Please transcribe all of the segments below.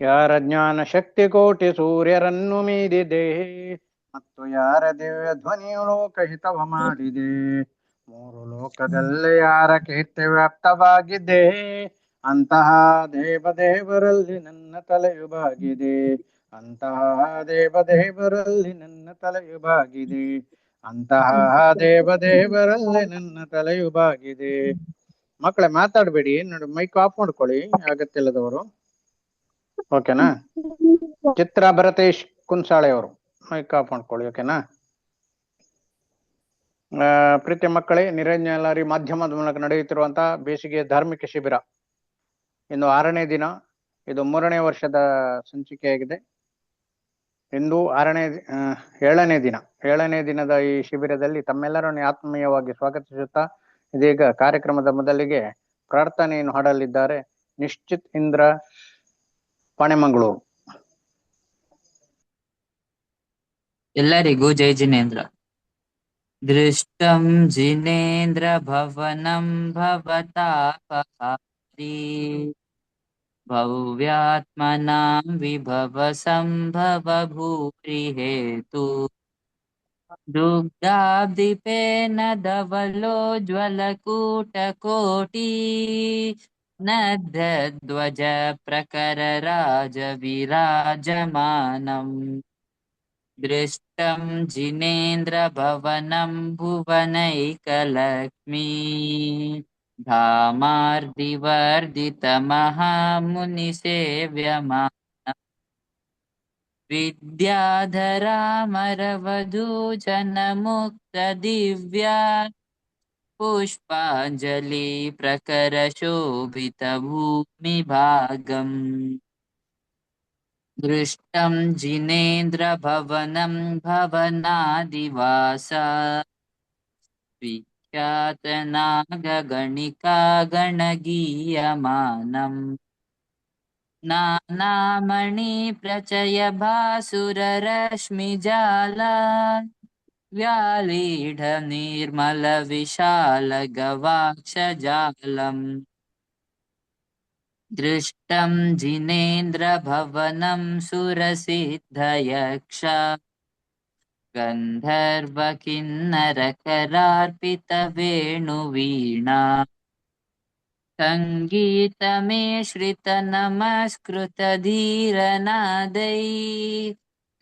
ಯಾರ ಜ್ಞಾನ ಶಕ್ತಿ ಕೋಟಿ ಸೂರ್ಯರನ್ನು ಮೀರಿದೆ ಮತ್ತು ಯಾರ ದಿವ್ಯ ಧ್ವನಿಯು ಲೋಕಹಿತವ ಮಾಡಿದೆ. ಮೂರು ಲೋಕದಲ್ಲೇ ಯಾರ ಕೀರ್ತಿ ವ್ಯಾಪ್ತವಾಗಿದೆ, ಅಂತಹ ದೇವದೇವರಲ್ಲಿ ನನ್ನ ತಲೆಯು ಬಾಗಿದೆ. ಅಂತಹ ದೇವದೇವರಲ್ಲಿ ನನ್ನ ತಲೆಯು ಬಾಗಿದೆ. ಅಂತಹ ದೇವದೇವರಲ್ಲಿ ನನ್ನ ತಲೆಯು ಬಾಗಿದೆ. ಮಕ್ಕಳೇ ಮಾತಾಡಬೇಡಿ, ನೋಡಿ ಮೈಕ್ ಆಫ್ ಮಾಡ್ಕೊಳ್ಳಿ ಅಗತ್ಯವಿಲ್ಲದವರು. ಓಕೆನಾ? ಚಿತ್ರ ಭರತೇಶ್ ಕುನ್ಸಾಳೆ ಅವರು ಮೈಕ್ ಆಫ್ ಮಾಡ್ಕೊಳ್ಳಿ. ಓಕೆನಾ? ಪ್ರೀತಿಯ ಮಕ್ಕಳೇ, ನಿರಂಜನಲಾರಿ ಮಾಧ್ಯಮದ ಮೂಲಕ ನಡೆಯುತ್ತಿರುವಂತಹ ಬೇಸಿಗೆ ಧಾರ್ಮಿಕ ಶಿಬಿರ ಇಂದು 6ನೇ ದಿನ. ಇದು 3ನೇ ವರ್ಷದ ಸಂಚಿಕೆಯಾಗಿದೆ. ಇಂದು 7ನೇ ದಿನದ ಈ ಶಿಬಿರದಲ್ಲಿ ತಮ್ಮೆಲ್ಲರನ್ನು ಆತ್ಮೀಯವಾಗಿ ಸ್ವಾಗತಿಸುತ್ತಾ, ಇದೀಗ ಕಾರ್ಯಕ್ರಮದ ಮೊದಲಿಗೆ ಪ್ರಾರ್ಥನೆಯನ್ನು ಹಾಡಲಿದ್ದಾರೆ ನಿಶ್ಚಿತ್ ಇಂದ್ರ ಪಾಣೆಮಂಗಳೂರು. ಎಲ್ಲರಿಗೂ ಜೈ ಜಿನೇಂದ್ರ. ದೃಷ್ಟಂ ಜಿನೇಂದ್ರ ಭವನಂ ಭವತಾಪಹಾರಿ ಭವ್ಯಾತ್ಮನಾಂ ವಿಭವ ಸಂಭವ ಭೂರಿ ಹೇತು ದುಗ್ಧಾಬ್ಧಿಪೇನ ಧವಲೋಜ್ವಲಕೂಟಕೋಟಿ ನದ್ಧ್ವಜ ಪ್ರಕರ ರಾಜ ವಿರಾಜಮಾನಂ. दृष्टं जिनेन्द्र भवनं भुवनैकलक्ष्मी धामार्दिवर्धितमहामुनिसेव्यमानम् विद्याधरामरवधूजनमुक्तदिव्या पुष्पाञ्जलि प्रकरशोभितभूमिभागम्. दृष्टं जिनेन्द्र भवनं भवनादिवासा विख्यातनागगणिका गणगीयमानम् नानामणि प्रचय भासुररश्मिजाला व्यालीढ निर्मल विशाल गवाक्षजालम्. दृष्टं जिनेन्द्र भवनं सुरसिद्धयक्ष गन्धर्व किन्नरकरार्पित वेणुवीणा सङ्गीतमेश्रित नमस्कृत धीरनादै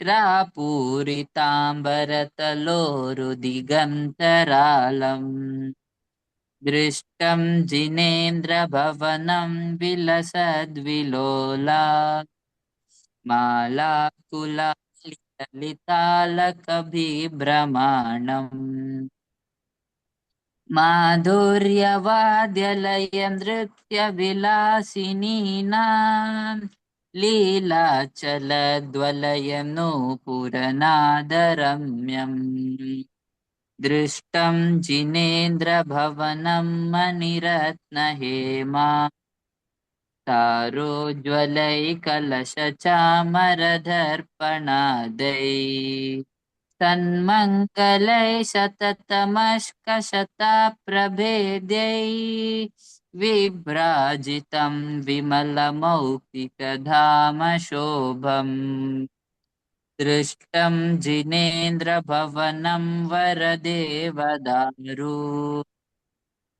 रापूरिताम्बरतलोरुदिगन्तरालम्. दृष्टं जिनेन्द्र भवनं विलसद्विलोला मालाकुलालितलितालकभिभ्रमाणम् माधुर्यवाद्यलय नृत्यविलासिनीनां लीलाचलद्वलयं नूपुरनादरम्यम्. दृष्टं जिनेन्द्र भवनं मणिरत्नहेमा तारोज्ज्वलैकलशचामरदर्पणादै तन्मङ्गलै सततमष्कशताप्रभेद्यै विभ्राजितं विमलमौक्तिकधामशोभम्. दृष्टं जिनेन्द्र भवनं वरदेवदारु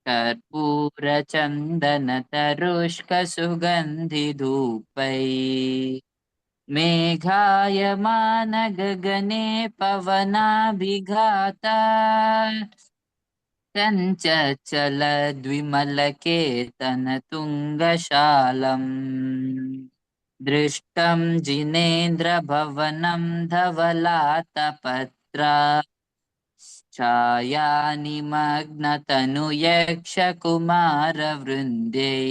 कर्पूरचन्दनतरुष्कसुगन्धिधूपै मेघायमान गगने पवनाभिघाता चञ्चलद्विमलकेतनतुङ्गशालम्. दृष्टं जिनेन्द्र भवनं धवलातपत्रा छायानिमग्नतनुयक्षकुमारवृन्दै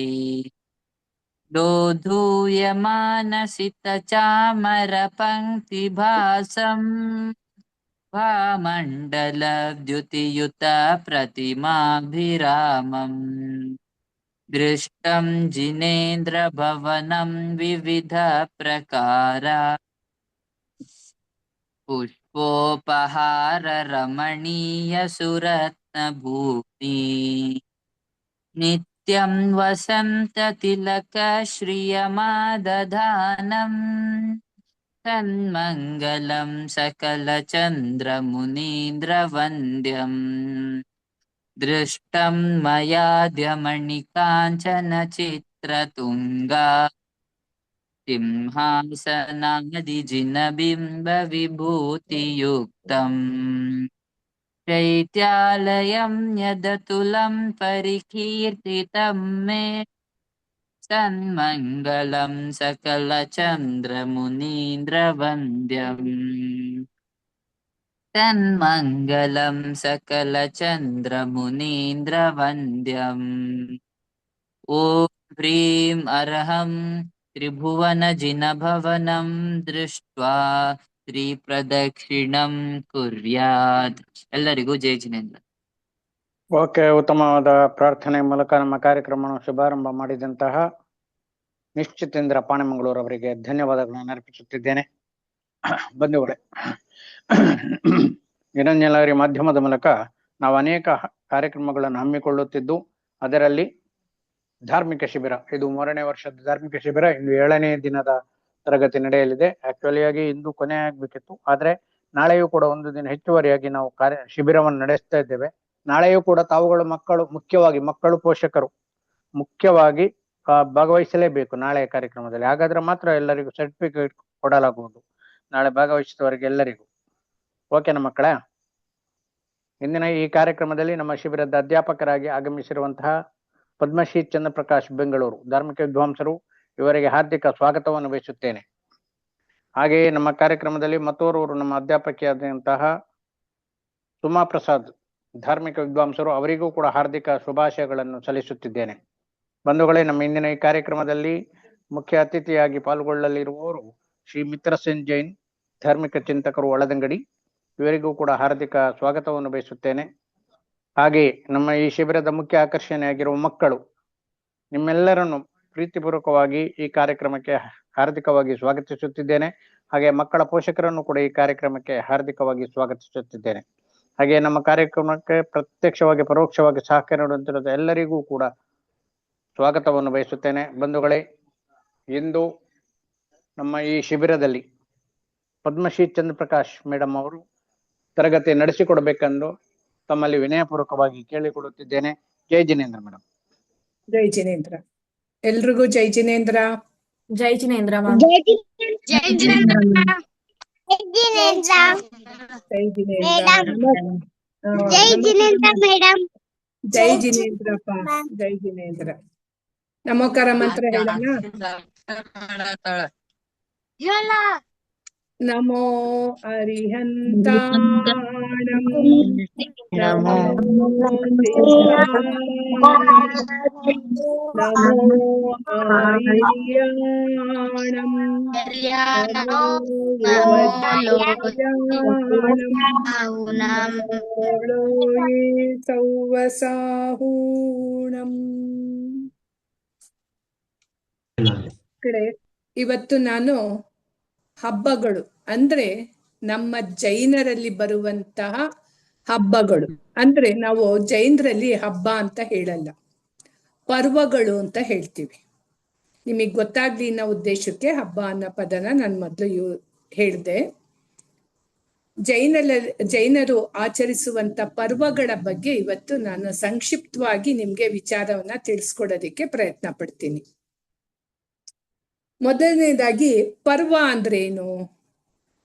दोधूयमानसितचामरपङ्क्तिभासम् भामण्डलद्युतियुत प्रतिमाभिरामम्. दृष्टं जिनेन्द्र भवनं विविध प्रकारा पुष्पोपहार रमणीय सुरत्नभूमि नित्यं वसन्ततिलकश्रियमादधानम् तन्मङ्गलं सकलचन्द्रमुनीन्द्रवन्द्यम् दृष्टं मयाद्यमणिकाञ्चनचित्रतुङ्गा सिंहासनादिजिनबिम्बविभूतियुक्तम् चैत्यालयं यदतुलं परिकीर्तितं मे तन्मङ्गलं सकलचन्द्रमुनीन्द्रवन्द्यम् तन्मङ्गलं सकलचन्द्रमुनीन्द्रवन्द्यम् ॐ ह्रीं अर्हं त्रिभुवनजिनभवनं दृष्ट्वा ಶ್ರೀಪ್ರದಕ್ಷಿಣಂ ಕುರ್ಯಾತ್. ಎಲ್ಲರಿಗೂ ಜೈ ಜಿನೇಂದ್ರ. ಓಕೆ, ಉತ್ತಮವಾದ ಪ್ರಾರ್ಥನೆ ಮೂಲಕ ನಮ್ಮ ಕಾರ್ಯಕ್ರಮವನ್ನು ಶುಭಾರಂಭ ಮಾಡಿದಂತಹ ನಿಶ್ಚಿತೇಂದ್ರ ಪಾಣೆಮಂಗಳೂರು ಅವರಿಗೆ ಧನ್ಯವಾದಗಳನ್ನು ಅರ್ಪಿಸುತ್ತಿದ್ದೇನೆ. ಬಂಧುಗಳೇ, ನಿರಂಜನಲಹರಿ ಮಾಧ್ಯಮದ ಮೂಲಕ ನಾವು ಅನೇಕ ಕಾರ್ಯಕ್ರಮಗಳನ್ನು ಹಮ್ಮಿಕೊಳ್ಳುತ್ತಿದ್ದು, ಅದರಲ್ಲಿ ಧಾರ್ಮಿಕ ಶಿಬಿರ, ಇದು 3ನೇ ವರ್ಷದ ಧಾರ್ಮಿಕ ಶಿಬಿರ. ಇಂದು 7ನೇ ದಿನದ ತರಗತಿ ನಡೆಯಲಿದೆ. ಆಕ್ಚುಲಿಯಾಗಿ ಇಂದು ಕೊನೆ ಆಗ್ಬೇಕಿತ್ತು, ಆದ್ರೆ ನಾಳೆಯೂ ಕೂಡ ಒಂದು ದಿನ ಹೆಚ್ಚುವರಿಯಾಗಿ ನಾವು ಶಿಬಿರವನ್ನು ನಡೆಸ್ತಾ ಇದ್ದೇವೆ. ನಾಳೆಯೂ ಕೂಡ ತಾವುಗಳು ಮುಖ್ಯವಾಗಿ ಮಕ್ಕಳು, ಪೋಷಕರು ಮುಖ್ಯವಾಗಿ ಭಾಗವಹಿಸಲೇಬೇಕು ನಾಳೆಯ ಕಾರ್ಯಕ್ರಮದಲ್ಲಿ. ಹಾಗಾದ್ರೆ ಮಾತ್ರ ಎಲ್ಲರಿಗೂ ಸರ್ಟಿಫಿಕೇಟ್ ಕೊಡಲಾಗುವುದು, ನಾಳೆ ಭಾಗವಹಿಸಿದವರಿಗೆ ಎಲ್ಲರಿಗೂ. ಓಕೆನಾ ಮಕ್ಕಳ? ಇಂದಿನ ಈ ಕಾರ್ಯಕ್ರಮದಲ್ಲಿ ನಮ್ಮ ಶಿಬಿರದ ಅಧ್ಯಾಪಕರಾಗಿ ಆಗಮಿಸಿರುವಂತಹ ಪದ್ಮಶ್ರೀ ಚಂದ್ರಪ್ರಕಾಶ್ ಬೆಂಗಳೂರು ಧಾರ್ಮಿಕ ವಿದ್ವಾಂಸರು, ಇವರಿಗೆ ಹಾರ್ದಿಕ ಸ್ವಾಗತವನ್ನು ಬಯಸುತ್ತೇನೆ. ಹಾಗೆಯೇ ನಮ್ಮ ಕಾರ್ಯಕ್ರಮದಲ್ಲಿ ಮತ್ತೋರ್ವರು ನಮ್ಮ ಅಧ್ಯಾಪಕಿಯಾದಂತಹ ಸುಮಾ ಪ್ರಸಾದ್ ಧಾರ್ಮಿಕ ವಿದ್ವಾಂಸರು, ಅವರಿಗೂ ಕೂಡ ಹಾರ್ದಿಕ ಶುಭಾಶಯಗಳನ್ನು ಸಲ್ಲಿಸುತ್ತಿದ್ದೇನೆ. ಬಂಧುಗಳೇ, ನಮ್ಮ ಇಂದಿನ ಈ ಕಾರ್ಯಕ್ರಮದಲ್ಲಿ ಮುಖ್ಯ ಅತಿಥಿಯಾಗಿ ಪಾಲ್ಗೊಳ್ಳಲಿರುವವರು ಶ್ರೀ ಮಿತ್ರಸೇನ್ ಜೈನ್, ಧಾರ್ಮಿಕ ಚಿಂತಕರು, ಒಳದಂಗಡಿ. ಇವರಿಗೂ ಕೂಡ ಹಾರ್ದಿಕ ಸ್ವಾಗತವನ್ನು ಬಯಸುತ್ತೇನೆ. ಹಾಗೆಯೇ ನಮ್ಮ ಈ ಶಿಬಿರದ ಮುಖ್ಯ ಆಕರ್ಷಣೆಯಾಗಿರುವ ಮಕ್ಕಳು, ನಿಮ್ಮೆಲ್ಲರನ್ನು ಪ್ರೀತಿಪೂರ್ವಕವಾಗಿ ಈ ಕಾರ್ಯಕ್ರಮಕ್ಕೆ ಹಾರ್ದಿಕವಾಗಿ ಸ್ವಾಗತಿಸುತ್ತಿದ್ದೇನೆ. ಹಾಗೆ ಮಕ್ಕಳ ಪೋಷಕರನ್ನು ಕೂಡ ಈ ಕಾರ್ಯಕ್ರಮಕ್ಕೆ ಹಾರ್ದಿಕವಾಗಿ ಸ್ವಾಗತಿಸುತ್ತಿದ್ದೇನೆ. ಹಾಗೆ ನಮ್ಮ ಕಾರ್ಯಕ್ರಮಕ್ಕೆ ಪ್ರತ್ಯಕ್ಷವಾಗಿ ಪರೋಕ್ಷವಾಗಿ ಸಹಕಾರ ನೀಡುತ್ತಿರುವ ಎಲ್ಲರಿಗೂ ಕೂಡ ಸ್ವಾಗತವನ್ನು ಬಯಸುತ್ತೇನೆ. ಬಂಧುಗಳೇ, ಇಂದು ನಮ್ಮ ಈ ಶಿಬಿರದಲ್ಲಿ ಪದ್ಮಶ್ರೀ ಚಂದ್ರಪ್ರಕಾಶ್ ಮೇಡಮ್ ಅವರು ತರಗತಿ ನಡೆಸಿಕೊಡ್ಬೇಕೆಂದು ತಮ್ಮಲ್ಲಿ ವಿನಯಪೂರ್ವಕವಾಗಿ ಕೇಳಿಕೊಡುತ್ತಿದ್ದೇನೆ. ಜೈ ಜಿನೇಂದ್ರ ಮೇಡಮ್. ಜೈ ಜಿನೇಂದ್ರ. ಎಲ್ರಿಗೂ ಜೈ ಜಿನೇಂದ್ರ. ಜೈ ಜಿನೇಂದ್ರ ಜೈ ಜಿನೇಂದ್ರ. ಜೈ ಜಿನೇಂದ್ರ. ಜೈ ಜಿನೇಂದ್ರಪ್ಪ. ಜೈ ಜಿನೇಂದ್ರ. ನಮೋಕಾರ ಮಂತ್ರ ಹೇಳೋಣ. ನಮೋ ಅರಿಹಂತಾಣಂ ನಮೋ ಆರ್ಯಾಣಂ ನಮೋ ಸೌವಸಾಹೂಣಂ. ಇವತ್ತು ನಾನು ಹಬ್ಬಗಳು ಅಂದ್ರೆ ನಮ್ಮ ಜೈನರಲ್ಲಿ ಬರುವಂತಹ ಹಬ್ಬಗಳು, ಅಂದ್ರೆ ನಾವು ಜೈನರಲ್ಲಿ ಹಬ್ಬ ಅಂತ ಹೇಳಲ್ಲ, ಪರ್ವಗಳು ಅಂತ ಹೇಳ್ತೀವಿ. ನಿಮಗೆ ಗೊತ್ತಾಗ್ಲಿ ಅನ್ನೋ ಉದ್ದೇಶಕ್ಕೆ ಹಬ್ಬ ಅನ್ನೋ ಪದನ ನಾನು ಮೊದಲು ಹೇಳಿದೆ. ಜೈನರು ಆಚರಿಸುವಂತ ಪರ್ವಗಳ ಬಗ್ಗೆ ಇವತ್ತು ನಾನು ಸಂಕ್ಷಿಪ್ತವಾಗಿ ನಿಮ್ಗೆ ವಿಚಾರವನ್ನ ತಿಳಿಸ್ಕೊಡೋದಿಕ್ಕೆ ಪ್ರಯತ್ನ ಪಡ್ತೀನಿ. ಮೊದಲನೇದಾಗಿ ಪರ್ವ ಅಂದ್ರೆ ಏನು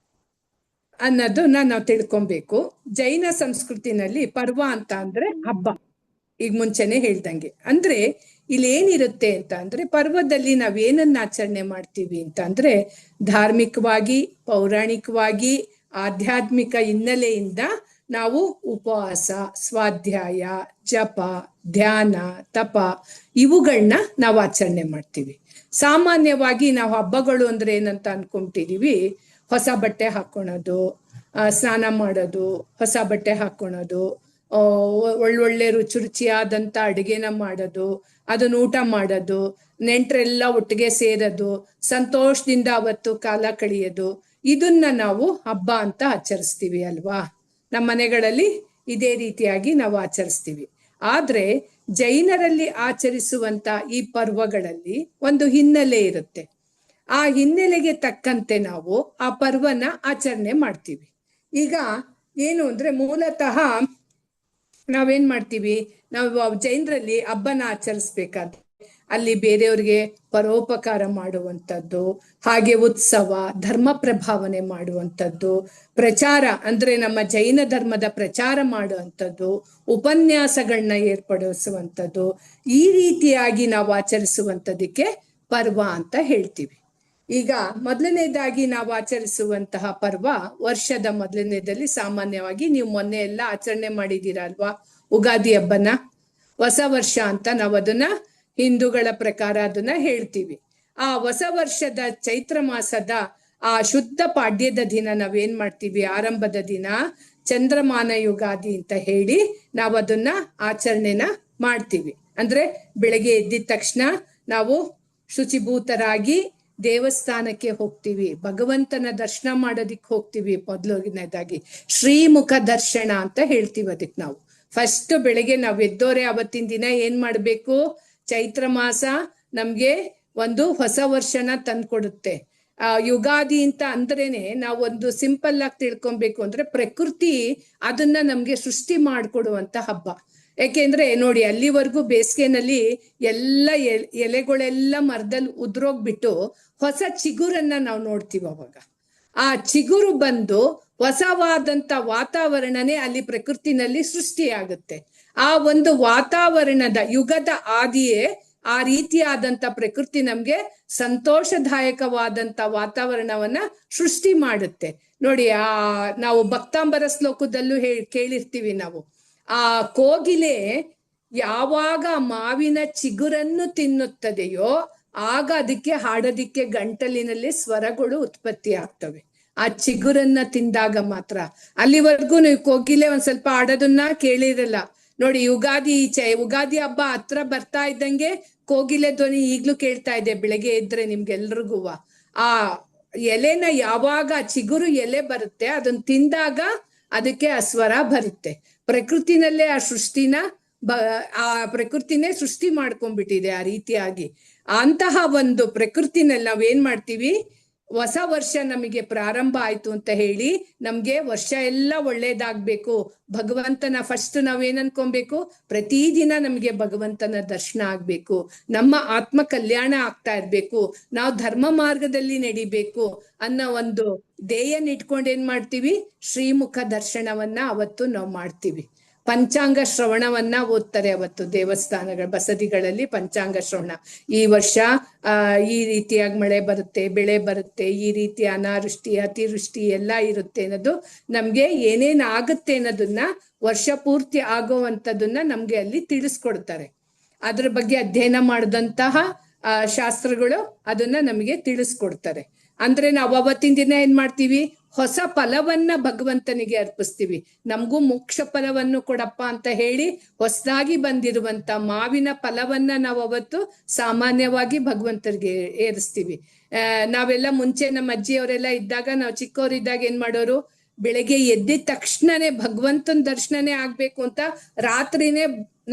ಅನ್ನೋದನ್ನ ನಾವು ತಿಳ್ಕೊಬೇಕು. ಜೈನ ಸಂಸ್ಕೃತಿನಲ್ಲಿ ಪರ್ವ ಅಂತ ಅಂದ್ರೆ ಹಬ್ಬ, ಈಗ ಮುಂಚೆನೆ ಹೇಳ್ದಂಗೆ. ಅಂದ್ರೆ ಇಲ್ಲಿ ಏನಿರುತ್ತೆ ಅಂತ ಅಂದ್ರೆ, ಪರ್ವದಲ್ಲಿ ನಾವೇನನ್ನ ಆಚರಣೆ ಮಾಡ್ತೀವಿ ಅಂತ ಅಂದ್ರೆ, ಧಾರ್ಮಿಕವಾಗಿ, ಪೌರಾಣಿಕವಾಗಿ, ಆಧ್ಯಾತ್ಮಿಕ ಹಿನ್ನೆಲೆಯಿಂದ ನಾವು ಉಪವಾಸ, ಸ್ವಾಧ್ಯಾಯ, ಜಪ, ಧ್ಯಾನ, ತಪ ಇವುಗಳನ್ನ ನಾವು ಆಚರಣೆ ಮಾಡ್ತೀವಿ. ಸಾಮಾನ್ಯವಾಗಿ ನಾವು ಹಬ್ಬಗಳು ಅಂದ್ರೆ ಏನಂತ ಅನ್ಕೊಂತಿದೀವಿ, ಹೊಸ ಬಟ್ಟೆ ಹಾಕೊಳೋದು, ಸ್ನಾನ ಮಾಡೋದು, ಹೊಸ ಬಟ್ಟೆ ಹಾಕೊಳೋದು, ಒಳ್ಳೊಳ್ಳೆ ರುಚಿಯಾದಂತ ಅಡುಗೆನ ಮಾಡೋದು, ಅದನ್ನ ಊಟ ಮಾಡೋದು, ನೆಂಟರೆಲ್ಲ ಒಟ್ಟಿಗೆ ಸೇರೋದು, ಸಂತೋಷದಿಂದ ಅವತ್ತು ಕಾಲ ಕಳೆಯೋದು, ಇದನ್ನ ನಾವು ಹಬ್ಬ ಅಂತ ಆಚರಿಸ್ತೀವಿ ಅಲ್ವಾ. ನಮ್ಮ ಮನೆಗಳಲ್ಲಿ ಇದೇ ರೀತಿಯಾಗಿ ನಾವು ಆಚರಿಸ್ತೀವಿ. ಆದ್ರೆ ಜೈನರಲ್ಲಿ ಆಚರಿಸುವಂತ ಈ ಪರ್ವಗಳಲ್ಲಿ ಒಂದು ಹಿನ್ನೆಲೆ ಇರುತ್ತೆ. ಆ ಹಿನ್ನೆಲೆಗೆ ತಕ್ಕಂತೆ ನಾವು ಆ ಪರ್ವನ ಆಚರಣೆ ಮಾಡ್ತೀವಿ. ಈಗ ಏನು ಅಂದ್ರೆ ಮೂಲತಃ ನಾವೇನ್ ಮಾಡ್ತೀವಿ, ನಾವು ಜೈನರಲ್ಲಿ ಹಬ್ಬನ ಆಚರಿಸ್ಬೇಕಾದ್ರೆ ಅಲ್ಲಿ ಬೇರೆಯವ್ರಿಗೆ ಪರೋಪಕಾರ ಮಾಡುವಂಥದ್ದು, ಹಾಗೆ ಉತ್ಸವ, ಧರ್ಮ ಪ್ರಭಾವನೆ ಮಾಡುವಂಥದ್ದು, ಪ್ರಚಾರ ಅಂದ್ರೆ ನಮ್ಮ ಜೈನ ಧರ್ಮದ ಪ್ರಚಾರ ಮಾಡುವಂಥದ್ದು, ಉಪನ್ಯಾಸಗಳನ್ನ ಏರ್ಪಡಿಸುವಂಥದ್ದು, ಈ ರೀತಿಯಾಗಿ ನಾವು ಆಚರಿಸುವಂಥದ್ದಕ್ಕೆ ಪರ್ವ ಅಂತ ಹೇಳ್ತೀವಿ. ಈಗ ಮೊದಲನೇದಾಗಿ ನಾವು ಆಚರಿಸುವಂತಹ ಪರ್ವ ವರ್ಷದ ಮೊದಲನೇದಲ್ಲಿ ಸಾಮಾನ್ಯವಾಗಿ ನೀವು ಮೊನ್ನೆ ಎಲ್ಲ ಆಚರಣೆ ಮಾಡಿದ್ದೀರಾ ಅಲ್ವಾ, ಉಗಾದಿ ಹಬ್ಬನ. ಹೊಸ ವರ್ಷ ಅಂತ ನಾವು ಅದನ್ನ ಹಿಂದೂಗಳ ಪ್ರಕಾರ ಅದನ್ನ ಹೇಳ್ತೀವಿ. ಆ ಹೊಸ ವರ್ಷದ ಚೈತ್ರ ಮಾಸದ ಆ ಶುದ್ಧ ಪಾಡ್ಯದ ದಿನ ನಾವೇನ್ ಮಾಡ್ತೀವಿ, ಆರಂಭದ ದಿನ ಚಂದ್ರಮಾನ ಯುಗಾದಿ ಅಂತ ಹೇಳಿ ನಾವು ಅದನ್ನ ಆಚರಣೆನ ಮಾಡ್ತೀವಿ. ಅಂದ್ರೆ ಬೆಳಗ್ಗೆ ಎದ್ದಿದ ತಕ್ಷಣ ನಾವು ಶುಚಿಭೂತರಾಗಿ ದೇವಸ್ಥಾನಕ್ಕೆ ಹೋಗ್ತೀವಿ, ಭಗವಂತನ ದರ್ಶನ ಮಾಡೋದಿಕ್ ಹೋಗ್ತೀವಿ. ಮೊದಲನೇದಾಗಿ ಶ್ರೀಮುಖ ದರ್ಶನ ಅಂತ ಹೇಳ್ತೀವಿ ಅದಕ್ಕೆ ನಾವು. ಫಸ್ಟ್ ಬೆಳಗ್ಗೆ ನಾವ್ ಎದ್ದೋರೆ ಅವತ್ತಿನ ದಿನ ಏನ್ ಮಾಡ್ಬೇಕು, ಚೈತ್ರ ಮಾಸ ನಮ್ಗೆ ಒಂದು ಹೊಸ ವರ್ಷನ ತಂದ್ಕೊಡುತ್ತೆ. ಯುಗಾದಿ ಅಂತ ಅಂದ್ರೇನೆ ನಾವು ಒಂದು ಸಿಂಪಲ್ ಆಗಿ ತಿಳ್ಕೊಬೇಕು ಅಂದ್ರೆ ಪ್ರಕೃತಿ ಅದನ್ನ ನಮ್ಗೆ ಸೃಷ್ಟಿ ಮಾಡ್ಕೊಡುವಂತ ಹಬ್ಬ. ಯಾಕೆಂದ್ರೆ ನೋಡಿ, ಅಲ್ಲಿವರೆಗೂ ಬೇಸಿಗೆನಲ್ಲಿ ಎಲ್ಲ ಎಲೆಗಳೆಲ್ಲ ಮರದಲ್ಲಿ ಉದ್ರೋಗ್ಬಿಟ್ಟು ಹೊಸ ಚಿಗುರನ್ನ ನಾವು ನೋಡ್ತೀವಿ. ಅವಾಗ ಆ ಚಿಗುರು ಬಂದು ಹೊಸವಾದಂತ ವಾತಾವರಣನೇ ಅಲ್ಲಿ ಪ್ರಕೃತಿನಲ್ಲಿ ಸೃಷ್ಟಿಯಾಗುತ್ತೆ. ಆ ಒಂದು ವಾತಾವರಣದ ಯುಗದ ಆದಿಯೇ ಆ ರೀತಿಯಾದಂತ ಪ್ರಕೃತಿ ನಮ್ಗೆ ಸಂತೋಷದಾಯಕವಾದಂತ ವಾತಾವರಣವನ್ನ ಸೃಷ್ಟಿ ಮಾಡುತ್ತೆ. ನೋಡಿ, ನಾವು ಭಕ್ತಾಂಬರ ಶ್ಲೋಕದಲ್ಲೂ ಕೇಳಿರ್ತೀವಿ ನಾವು, ಆ ಕೋಗಿಲೆ ಯಾವಾಗ ಮಾವಿನ ಚಿಗುರನ್ನು ತಿನ್ನುತ್ತದೆಯೋ ಆಗ ಅದಕ್ಕೆ ಹಾಡೋದಿಕ್ಕೆ ಗಂಟಲಿನಲ್ಲಿ ಸ್ವರಗಳು ಉತ್ಪತ್ತಿ ಆಗ್ತವೆ. ಆ ಚಿಗುರನ್ನ ತಿಂದಾಗ ಮಾತ್ರ. ಅಲ್ಲಿವರೆಗೂ ನೀವು ಕೋಗಿಲೆ ಒಂದ್ ಸ್ವಲ್ಪ ಹಾಡೋದನ್ನ ಕೇಳಿರಲ್ಲ ನೋಡಿ. ಉಗಾದಿ ಹಬ್ಬ ಹತ್ರ ಬರ್ತಾ ಇದ್ದಂಗೆ ಕೋಗಿಲೆ ಧ್ವನಿ ಈಗ್ಲೂ ಕೇಳ್ತಾ ಇದೆ ಬೆಳಗ್ಗೆ ಎದ್ರೆ ನಿಮ್ಗೆಲ್ರಿಗೂ. ಆ ಎಲೆನ ಯಾವಾಗ ಚಿಗುರು ಎಲೆ ಬರುತ್ತೆ ಅದನ್ನ ತಿಂದಾಗ ಅದಕ್ಕೆ ಆ ಸ್ವರ ಬರುತ್ತೆ. ಪ್ರಕೃತಿನಲ್ಲೇ ಆ ಸೃಷ್ಟಿನ ಆ ಪ್ರಕೃತಿನೇ ಸೃಷ್ಟಿ ಮಾಡ್ಕೊಂಡ್ಬಿಟ್ಟಿದೆ ಆ ರೀತಿಯಾಗಿ. ಅಂತಹ ಒಂದು ಪ್ರಕೃತಿನಲ್ಲಿ ನಾವೇನ್ ಮಾಡ್ತೀವಿ, ಹೊಸ ವರ್ಷ ನಮಗೆ ಪ್ರಾರಂಭ ಆಯ್ತು ಅಂತ ಹೇಳಿ ನಮ್ಗೆ ವರ್ಷ ಎಲ್ಲ ಒಳ್ಳೇದಾಗ್ಬೇಕು, ಭಗವಂತನ ಫಸ್ಟ್ ನಾವೇನ್ ಅನ್ಕೊಬೇಕು, ಪ್ರತಿದಿನ ನಮ್ಗೆ ಭಗವಂತನ ದರ್ಶನ ಆಗ್ಬೇಕು, ನಮ್ಮ ಆತ್ಮ ಕಲ್ಯಾಣ ಆಗ್ತಾ ಇರ್ಬೇಕು, ನಾವು ಧರ್ಮ ಮಾರ್ಗದಲ್ಲಿ ನಡಿಬೇಕು ಅನ್ನೋ ಒಂದು ಧ್ಯೇಯನ ಇಟ್ಕೊಂಡು ಏನ್ ಮಾಡ್ತೀವಿ, ಶ್ರೀಮುಖ ದರ್ಶನವನ್ನ ಅವತ್ತು ನಾವು ಮಾಡ್ತೀವಿ. ಪಂಚಾಂಗ ಶ್ರವಣವನ್ನ ಓದ್ತಾರೆ ಅವತ್ತು ದೇವಸ್ಥಾನಗಳ ಬಸದಿಗಳಲ್ಲಿ. ಪಂಚಾಂಗ ಶ್ರವಣ, ಈ ವರ್ಷ ಈ ರೀತಿಯಾಗಿ ಮಳೆ ಬರುತ್ತೆ, ಬೆಳೆ ಬರುತ್ತೆ, ಈ ರೀತಿ ಅನಾವೃಷ್ಟಿ ಅತಿವೃಷ್ಟಿ ಎಲ್ಲ ಇರುತ್ತೆ ಅನ್ನೋದು ನಮ್ಗೆ ಏನೇನ್ ಆಗುತ್ತೆ ಅನ್ನೋದನ್ನ ವರ್ಷ ಪೂರ್ತಿ ಆಗುವಂಥದ್ದನ್ನ ನಮ್ಗೆ ಅಲ್ಲಿ ತಿಳಿಸ್ಕೊಡ್ತಾರೆ. ಅದ್ರ ಬಗ್ಗೆ ಅಧ್ಯಯನ ಮಾಡಿದಂತಹ ಶಾಸ್ತ್ರಗಳು ಅದನ್ನ ನಮಗೆ ತಿಳಿಸ್ಕೊಡ್ತಾರೆ. ಅಂದ್ರೆ ನಾವು ಅವತ್ತಿನ ದಿನ ಏನ್ ಮಾಡ್ತೀವಿ, ಹೊಸ ಫಲವನ್ನ ಭಗವಂತನಿಗೆ ಅರ್ಪಿಸ್ತೀವಿ. ನಮಗೂ ಮೋಕ್ಷ ಫಲವನ್ನು ಕೊಡಪ್ಪ ಅಂತ ಹೇಳಿ ಹೊಸದಾಗಿ ಬಂದಿರುವಂತ ಮಾವಿನ ಫಲವನ್ನ ನಾವು ಅವತ್ತು ಸಾಮಾನ್ಯವಾಗಿ ಭಗವಂತರಿಗೆ ಏರಿಸ್ತೀವಿ. ನಾವೆಲ್ಲ ಮುಂಚೆ ನಮ್ಮ ಅಜ್ಜಿಯವರೆಲ್ಲ ಇದ್ದಾಗ, ನಾವು ಚಿಕ್ಕವರಿದ್ದಾಗ ಏನ್ ಮಾಡೋರು, ಬೆಳಗ್ಗೆ ಎದ್ದಿದ ತಕ್ಷಣನೇ ಭಗವಂತನ ದರ್ಶನನೇ ಆಗ್ಬೇಕು ಅಂತ ರಾತ್ರಿನೇ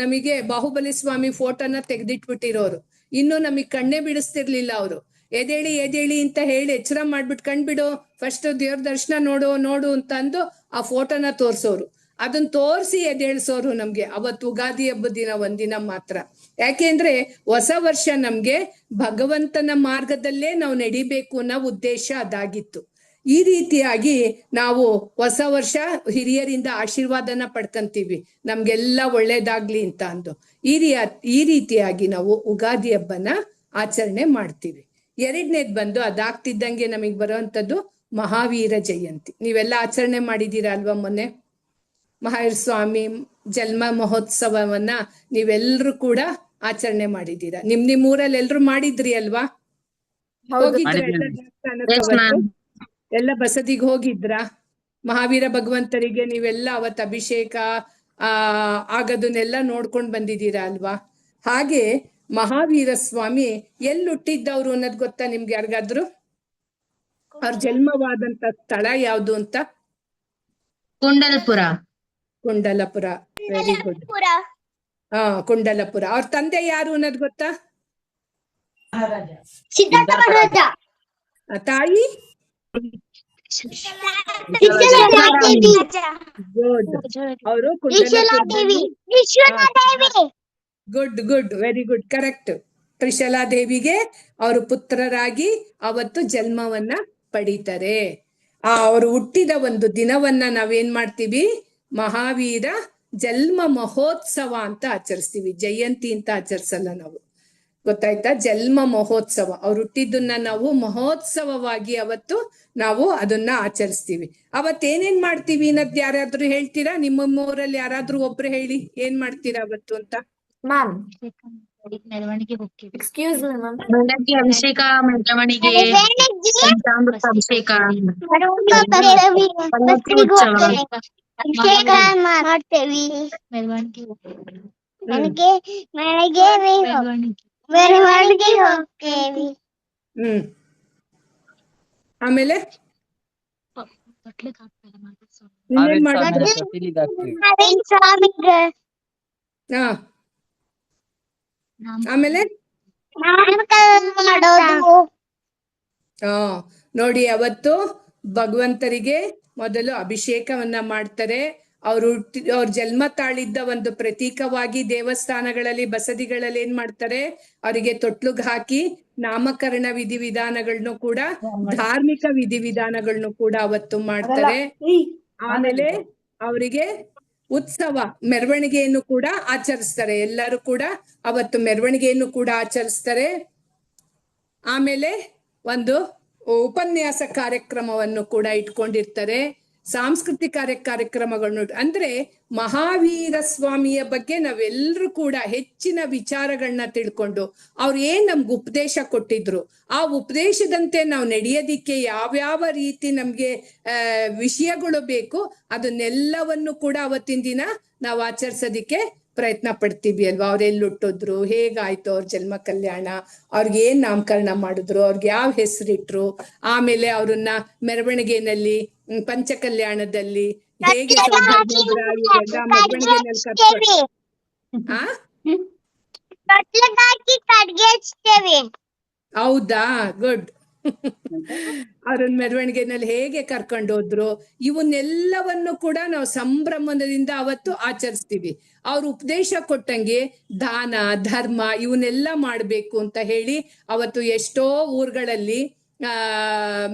ನಮಗೆ ಬಾಹುಬಲಿ ಸ್ವಾಮಿ ಫೋಟೋನ ತೆಗೆದಿಟ್ಬಿಟ್ಟಿರೋರು. ಇನ್ನು ನಮಗ್ ಕಣ್ಣೇ ಬಿಡಿಸ್ತಿರ್ಲಿಲ್ಲ ಅವರು. ಎದೇಳಿ ಅಂತ ಹೇಳಿ ಎಚ್ಚರ ಮಾಡ್ಬಿಟ್ಟು ಕಣ್ಬಿಡು, ಫಸ್ಟ್ ದೇವ್ರ ದರ್ಶನ ನೋಡು ಅಂತ ಅಂದು ಆ ಫೋಟೋನ ತೋರ್ಸೋರು. ಅದನ್ನ ತೋರಿಸಿ ಎದೇಳ್ಸೋರು ನಮ್ಗೆ ಅವತ್ತು ಉಗಾದಿ ಹಬ್ಬದ ದಿನ ಒಂದಿನ ಮಾತ್ರ. ಯಾಕೆಂದ್ರೆ ಹೊಸ ವರ್ಷ ನಮ್ಗೆ ಭಗವಂತನ ಮಾರ್ಗದಲ್ಲೇ ನಾವು ನಡಿಬೇಕು ಅನ್ನೋ ಉದ್ದೇಶ ಅದಾಗಿತ್ತು. ಈ ರೀತಿಯಾಗಿ ನಾವು ಹೊಸ ವರ್ಷ ಹಿರಿಯರಿಂದ ಆಶೀರ್ವಾದನ ಪಡ್ಕಂತೀವಿ, ನಮ್ಗೆಲ್ಲ ಒಳ್ಳೇದಾಗ್ಲಿ ಅಂತ ಅಂದು. ಈ ರೀತಿಯಾಗಿ ನಾವು ಉಗಾದಿ ಹಬ್ಬನ ಆಚರಣೆ ಮಾಡ್ತೀವಿ. ಎರಡನೇದ್ ಬಂದು ಅದಾಗ್ತಿದ್ದಂಗೆ ನಮಗ್ ಬರುವಂತದ್ದು ಮಹಾವೀರ ಜಯಂತಿ. ನೀವೆಲ್ಲ ಆಚರಣೆ ಮಾಡಿದೀರಾ ಅಲ್ವಾ? ಮೊನ್ನೆ ಮಹಾವೀರ ಸ್ವಾಮಿ ಜನ್ಮ ಮಹೋತ್ಸವವನ್ನ ನೀವೆಲ್ರು ಕೂಡ ಆಚರಣೆ ಮಾಡಿದೀರಾ. ನಿಮ್ ಊರಲ್ಲಿ ಎಲ್ರು ಮಾಡಿದ್ರಿ ಅಲ್ವಾ? ಹೋಗಿದ್ರ ಎಲ್ಲ ಬಸದಿಗೆ ಹೋಗಿದ್ರ? ಮಹಾವೀರ ಭಗವಂತರಿಗೆ ನೀವೆಲ್ಲ ಅವತ್ ಅಭಿಷೇಕ ಆಗೋದನ್ನೆಲ್ಲ ನೋಡ್ಕೊಂಡ್ ಬಂದಿದ್ದೀರಾ ಅಲ್ವಾ? ಹಾಗೆ ಮಹಾವೀರ ಸ್ವಾಮಿ ಎಲ್ಲಿ ಹುಟ್ಟಿದ್ದವ್ರು ಅನ್ನೋದ್ ಗೊತ್ತಾ ನಿಮ್ಗೆ ಯಾರಿಗಾದ್ರು? ಅವ್ರ ಜನ್ಮವಾದಂತ ಸ್ಥಳ ಯಾವ್ದು ಅಂತ? ಕುಂಡಲಪುರ. ಕುಂಡಲಪುರ. Very good. ಕುಂಡಲಪುರ. ಅವ್ರ ತಂದೆ ಯಾರು ಅನ್ನೋದು ಗೊತ್ತಾ? ಸಿದ್ಧಾರ್ಥ ಮಹಾರಾಜ. ತಾಯಿ ಗುಡ್. ಅವರು good good, very good, correct. ತ್ರಿಶಲಾದೇವಿಗೆ ಅವರು ಪುತ್ರರಾಗಿ ಅವತ್ತು ಜನ್ಮವನ್ನ ಪಡೀತಾರೆ. ಅವರು ಹುಟ್ಟಿದ ಒಂದು ದಿನವನ್ನ ನಾವೇನ್ ಮಾಡ್ತೀವಿ? ಮಹಾವೀರ ಜನ್ಮ ಮಹೋತ್ಸವ ಅಂತ ಆಚರಿಸ್ತೀವಿ. ಜಯಂತಿ ಅಂತ ಆಚರಿಸಲ್ಲ ನಾವು, ಗೊತ್ತಾಯ್ತಾ? ಜನ್ಮ ಮಹೋತ್ಸವ, ಅವ್ರು ಹುಟ್ಟಿದ್ದನ್ನ ನಾವು ಮಹೋತ್ಸವವಾಗಿ ಅವತ್ತು ನಾವು ಅದನ್ನ ಆಚರಿಸ್ತೀವಿ. ಅವತ್ತೇನೇನ್ ಮಾಡ್ತೀವಿ ಅನ್ನೋದು ಯಾರಾದ್ರೂ ಹೇಳ್ತೀರಾ? ನಿಮ್ಮ ಊರಲ್ಲಿ ಯಾರಾದ್ರೂ ಒಬ್ರು ಹೇಳಿ, ಏನ್ ಮಾಡ್ತೀರಾ ಅವತ್ತು ಅಂತ? ಮ್ಯಾಮ್, ಮೆರವಣಿಗೆ ಹೋಗ್ತೀವಿ. Excuse me ma'am. ಬೆಳಗ್ಗೆ ಅಭಿಷೇಕ, ಮೆರವಣಿಗೆ, ಪಂಚಾಮೃತ ಅಭಿಷೇಕ, ಅಭಿಷೇಕ ಮಾಡ್ತೇವಿ. ಮೆರವಣಿಗೆ ಮೆರವಣಿಗೆ ಹೋಗ್ತೇವಿ. ಆಮೇಲೆ ಇನ್ನೇನ್ ಮಾಡೋದು? ಆಮೇಲೆ ನೋಡಿ, ಅವತ್ತು ಭಗವಂತರಿಗೆ ಮೊದಲು ಅಭಿಷೇಕವನ್ನ ಮಾಡ್ತಾರೆ. ಅವ್ರ ಜನ್ಮ ತಾಳಿದ್ದ ಒಂದು ಪ್ರತೀಕವಾಗಿ ದೇವಸ್ಥಾನಗಳಲ್ಲಿ, ಬಸದಿಗಳಲ್ಲಿ ಏನ್ ಮಾಡ್ತಾರೆ? ಅವರಿಗೆ ತೊಟ್ಲುಗ್ ಹಾಕಿ ನಾಮಕರಣ ವಿಧಿವಿಧಾನಗಳನ್ನು ಕೂಡ, ಧಾರ್ಮಿಕ ವಿಧಿವಿಧಾನಗಳನ್ನು ಕೂಡ ಅವತ್ತು ಮಾಡ್ತಾರೆ. ಆಮೇಲೆ ಅವರಿಗೆ ಉತ್ಸವ, ಮೆರವಣಿಗೆಯನ್ನು ಕೂಡ ಆಚರಿಸ್ತಾರೆ. ಎಲ್ಲರೂ ಕೂಡ ಅವತ್ತು ಮೆರವಣಿಗೆಯನ್ನು ಕೂಡ ಆಚರಿಸ್ತಾರೆ. ಆಮೇಲೆ ಒಂದು ಉಪನ್ಯಾಸ ಕಾರ್ಯಕ್ರಮವನ್ನು ಕೂಡ ಇಟ್ಕೊಂಡಿರ್ತಾರೆ. ಸಾಂಸ್ಕೃತಿಕ ಕಾರ್ಯಕ್ರಮಗಳನ್ನು, ಅಂದ್ರೆ ಮಹಾವೀರ ಸ್ವಾಮಿಯ ಬಗ್ಗೆ ನಾವೆಲ್ಲರೂ ಕೂಡ ಹೆಚ್ಚಿನ ವಿಚಾರಗಳನ್ನ ತಿಳ್ಕೊಂಡು ಅವ್ರು ಏನ್ ನಮ್ಗೆ ಉಪದೇಶ ಕೊಟ್ಟಿದ್ರು, ಆ ಉಪದೇಶದಂತೆ ನಾವು ನಡೆಯೋದಿಕ್ಕೆ ಯಾವ್ಯಾವ ರೀತಿ ನಮ್ಗೆ ವಿಷಯಗಳು ಬೇಕು, ಅದನ್ನೆಲ್ಲವನ್ನು ಕೂಡ ಅವತ್ತಿನ ದಿನ ನಾವು ಆಚರಿಸೋದಿಕ್ಕೆ ಪ್ರಯತ್ನ ಪಡ್ತೀವಿ ಅಲ್ವಾ? ಅವ್ರೆಲ್ಲಿ ಹುಟ್ಟಿದ್ರು, ಹೇಗಾಯ್ತು ಅವ್ರ ಜನ್ಮ ಕಲ್ಯಾಣ, ಅವ್ರಿಗೆ ಏನ್ ನಾಮಕರಣ ಮಾಡಿದ್ರು, ಅವ್ರಿಗೆ ಯಾವ ಹೆಸರಿಟ್ರು, ಆಮೇಲೆ ಅವ್ರನ್ನ ಮೆರವಣಿಗೆನಲ್ಲಿ, ಪಂಚಕಲ್ಯಾಣದಲ್ಲಿ ಹೇಗೆ ಮೆರವಣಿಗೆನಲ್ಲಿ ಹೌದಾ, ಗುಡ್. ಅವ್ರನ್ನ ಮೆರವಣಿಗೆನಲ್ಲಿ ಹೇಗೆ ಕರ್ಕೊಂಡು ಹೋದ್ರು, ಇವನ್ನೆಲ್ಲವನ್ನು ಕೂಡ ನಾವು ಸಂಭ್ರಮದಿಂದ ಅವತ್ತು ಆಚರಿಸ್ತೀವಿ. ಅವ್ರು ಉಪದೇಶ ಕೊಟ್ಟಂಗೆ ದಾನ ಧರ್ಮ ಇವನ್ನೆಲ್ಲ ಮಾಡ್ಬೇಕು ಅಂತ ಹೇಳಿ ಅವತ್ತು ಎಷ್ಟೋ ಊರುಗಳಲ್ಲಿ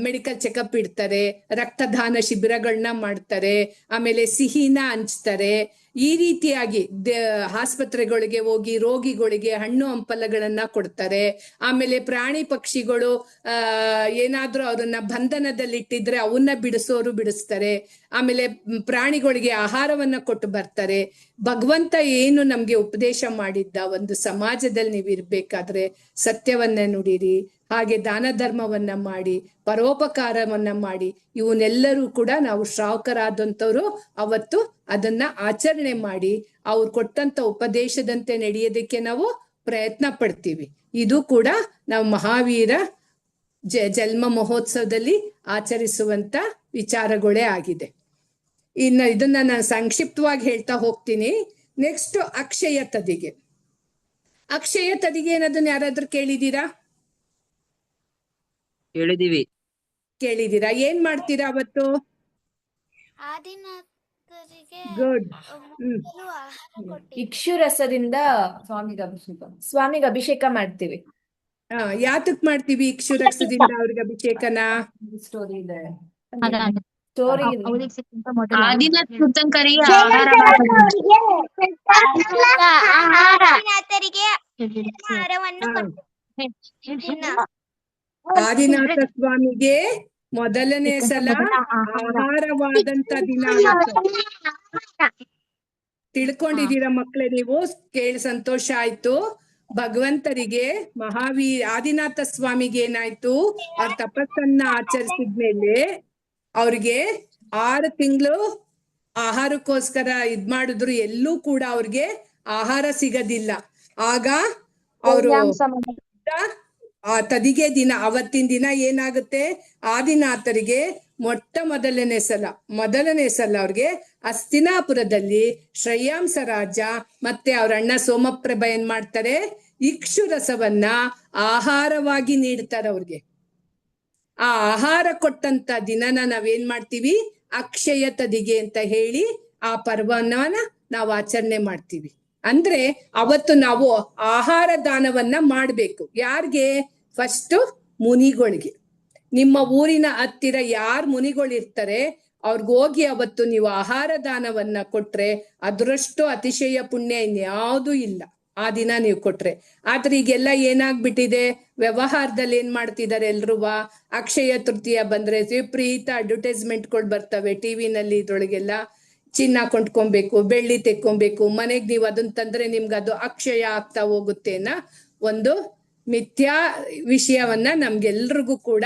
ಮೆಡಿಕಲ್ ಚೆಕಪ್ ಇಡ್ತಾರೆ, ರಕ್ತದಾನ ಶಿಬಿರಗಳನ್ನ ಮಾಡ್ತಾರೆ, ಆಮೇಲೆ ಸಿಹಿನ ಹಂಚ್ತಾರೆ. ಈ ರೀತಿಯಾಗಿ ಆಸ್ಪತ್ರೆಗಳಿಗೆ ಹೋಗಿ ರೋಗಿಗಳಿಗೆ ಹಣ್ಣು ಹಂಪಲಗಳನ್ನ ಕೊಡ್ತಾರೆ. ಆಮೇಲೆ ಪ್ರಾಣಿ ಪಕ್ಷಿಗಳು ಏನಾದ್ರೂ ಅವ್ರನ್ನ ಬಂಧನದಲ್ಲಿಟ್ಟಿದ್ರೆ ಅವನ್ನ ಬಿಡಿಸೋರು ಬಿಡಿಸ್ತಾರೆ. ಆಮೇಲೆ ಪ್ರಾಣಿಗಳಿಗೆ ಆಹಾರವನ್ನ ಕೊಟ್ಟು ಬರ್ತಾರೆ. ಭಗವಂತ ಏನು ನಮ್ಗೆ ಉಪದೇಶ ಮಾಡಿದ್ದ, ಒಂದು ಸಮಾಜದಲ್ಲಿ ನೀವು ಇರ್ಬೇಕಾದ್ರೆ ಸತ್ಯವನ್ನ ನುಡಿರಿ, ಹಾಗೆ ದಾನ ಧರ್ಮವನ್ನ ಮಾಡಿ, ಪರೋಪಕಾರವನ್ನ ಮಾಡಿ, ಇವನ್ನೆಲ್ಲರೂ ಕೂಡ ನಾವು ಶ್ರಾವಕರಾದಂಥವ್ರು ಅವತ್ತು ಅದನ್ನ ಆಚರಣೆ ಮಾಡಿ ಅವ್ರು ಕೊಟ್ಟಂತ ಉಪದೇಶದಂತೆ ನಡೆಯೋದಕ್ಕೆ ನಾವು ಪ್ರಯತ್ನ ಪಡ್ತೀವಿ. ಇದು ಕೂಡ ನಾವು ಮಹಾವೀರ ಜನ್ಮ ಮಹೋತ್ಸವದಲ್ಲಿ ಆಚರಿಸುವಂತ ವಿಚಾರಗಳೇ ಆಗಿದೆ. ಇನ್ನು ಇದನ್ನ ನಾನು ಸಂಕ್ಷಿಪ್ತವಾಗಿ ಹೇಳ್ತಾ ಹೋಗ್ತೀನಿ. ನೆಕ್ಸ್ಟ್ ಅಕ್ಷಯ ತದಿಗೆ. ಅಕ್ಷಯ ತದಿಗೆ ಅನ್ನೋದನ್ನ ಯಾರಾದ್ರೂ ಕೇಳಿದೀರಾ? ಕೇಳಿದೀರಾ? ಏನ್ ಮಾಡ್ತೀರಾ ಅವತ್ತು? ಗುಡ್. ಇಕ್ಷು ರಸದಿಂದ ಸ್ವಾಮಿಗೆ ಅಭಿಷೇಕ ಮಾಡ್ತೀವಿ. ಯಾತಕ್ ಮಾಡ್ತೀವಿ ಇಕ್ಷು ರಸದಿಂದ ಅವ್ರಿಗೆ ಅಭಿಷೇಕನ? ಸ್ಟೋರಿ ಇದೆ. ಆದಿನಾಥ ಸ್ವಾಮಿಗೆ ಮೊದಲನೇ ಸಲ ಆಹಾರವಾದಂತ ದಿನ ತಿಳ್ಕೊಂಡಿದ್ದೀರಾ ಮಕ್ಕಳೇ? ನೀವು ಕೇಳಿ ಸಂತೋಷ ಆಯ್ತು. ಭಗವಂತರಿಗೆ ಆದಿನಾಥ ಸ್ವಾಮಿಗೆ ಏನಾಯ್ತು, ಅವ್ರ ತಪಸ್ಸನ್ನ ಆಚರಿಸಿದ್ಮೇಲೆ ಅವ್ರಿಗೆ 6 ತಿಂಗಳು ಆಹಾರಕ್ಕೋಸ್ಕರ ಇದ್ ಮಾಡಿದ್ರು, ಎಲ್ಲೂ ಕೂಡ ಅವ್ರಿಗೆ ಆಹಾರ ಸಿಗದಿಲ್ಲ. ಆಗ ಅವರು ಆ ತದಿಗೆ ದಿನ, ಅವತ್ತಿನ ದಿನ ಏನಾಗುತ್ತೆ, ಆದಿನಾಥರಿಗೆ ಮೊದಲನೇ ಸಲ ಅವ್ರಿಗೆ ಹಸ್ತಿನಾಪುರದಲ್ಲಿ ಶ್ರೇಯಾಂಸ ರಾಜ ಮತ್ತೆ ಅವ್ರ ಅಣ್ಣ ಸೋಮಪ್ರಭ ಏನ್ ಮಾಡ್ತಾರೆ, ಇಕ್ಷು ರಸವನ್ನ ಆಹಾರವಾಗಿ ನೀಡ್ತಾರೆ ಅವ್ರಿಗೆ. ಆ ಆಹಾರ ಕೊಟ್ಟಂತ ದಿನನ ನಾವೇನ್ ಮಾಡ್ತೀವಿ, ಅಕ್ಷಯ ತದಿಗೆ ಅಂತ ಹೇಳಿ ಆ ಪರ್ವನ ನಾವು ಆಚರಣೆ ಮಾಡ್ತೀವಿ. ಅಂದ್ರೆ ಅವತ್ತು ನಾವು ಆಹಾರ ದಾನವನ್ನ ಮಾಡ್ಬೇಕು. ಯಾರ್ಗೆ? ಫಸ್ಟ್ ಮುನಿಗಳಿಗೆ. ನಿಮ್ಮ ಊರಿನ ಹತ್ತಿರ ಯಾರ್ ಮುನಿಗಳಿರ್ತಾರೆ ಅವ್ರಿಗೆ ಹೋಗಿ ಅವತ್ತು ನೀವು ಆಹಾರ ದಾನವನ್ನ ಕೊಟ್ರೆ ಅದರಷ್ಟು ಅತಿಶಯ ಪುಣ್ಯ ಇನ್ಯಾವುದೂ ಇಲ್ಲ ಆ ದಿನ ನೀವು ಕೊಟ್ರೆ. ಆದ್ರೆ ಈಗೆಲ್ಲ ಏನಾಗ್ಬಿಟ್ಟಿದೆ, ವ್ಯವಹಾರದಲ್ಲಿ ಏನ್ ಮಾಡ್ತಿದ್ದಾರೆ ಎಲ್ರೂ, ಅಕ್ಷಯ ತೃತೀಯ ಬಂದ್ರೆ ವಿಪರೀತ ಅಡ್ವರ್ಟೈಸ್ಮೆಂಟ್ಗಳು ಬರ್ತವೆ ಟಿವಿನಲ್ಲಿ, ಇದ್ರೊಳಗೆಲ್ಲ ಚಿನ್ನ ಕೊಂಡ್ಕೊಬೇಕು, ಬೆಳ್ಳಿ ತೆಕ್ಕೊಬೇಕು, ಮನೆಗ್ ನೀವು ಅದನ್ನ ತಂದ್ರೆ ನಿಮ್ಗೆ ಅದು ಅಕ್ಷಯ ಆಗ್ತಾ ಹೋಗುತ್ತೇನ ಒಂದು ಮಿಥ್ಯಾ ವಿಷಯವನ್ನ ನಮ್ಗೆಲ್ರಿಗೂ ಕೂಡ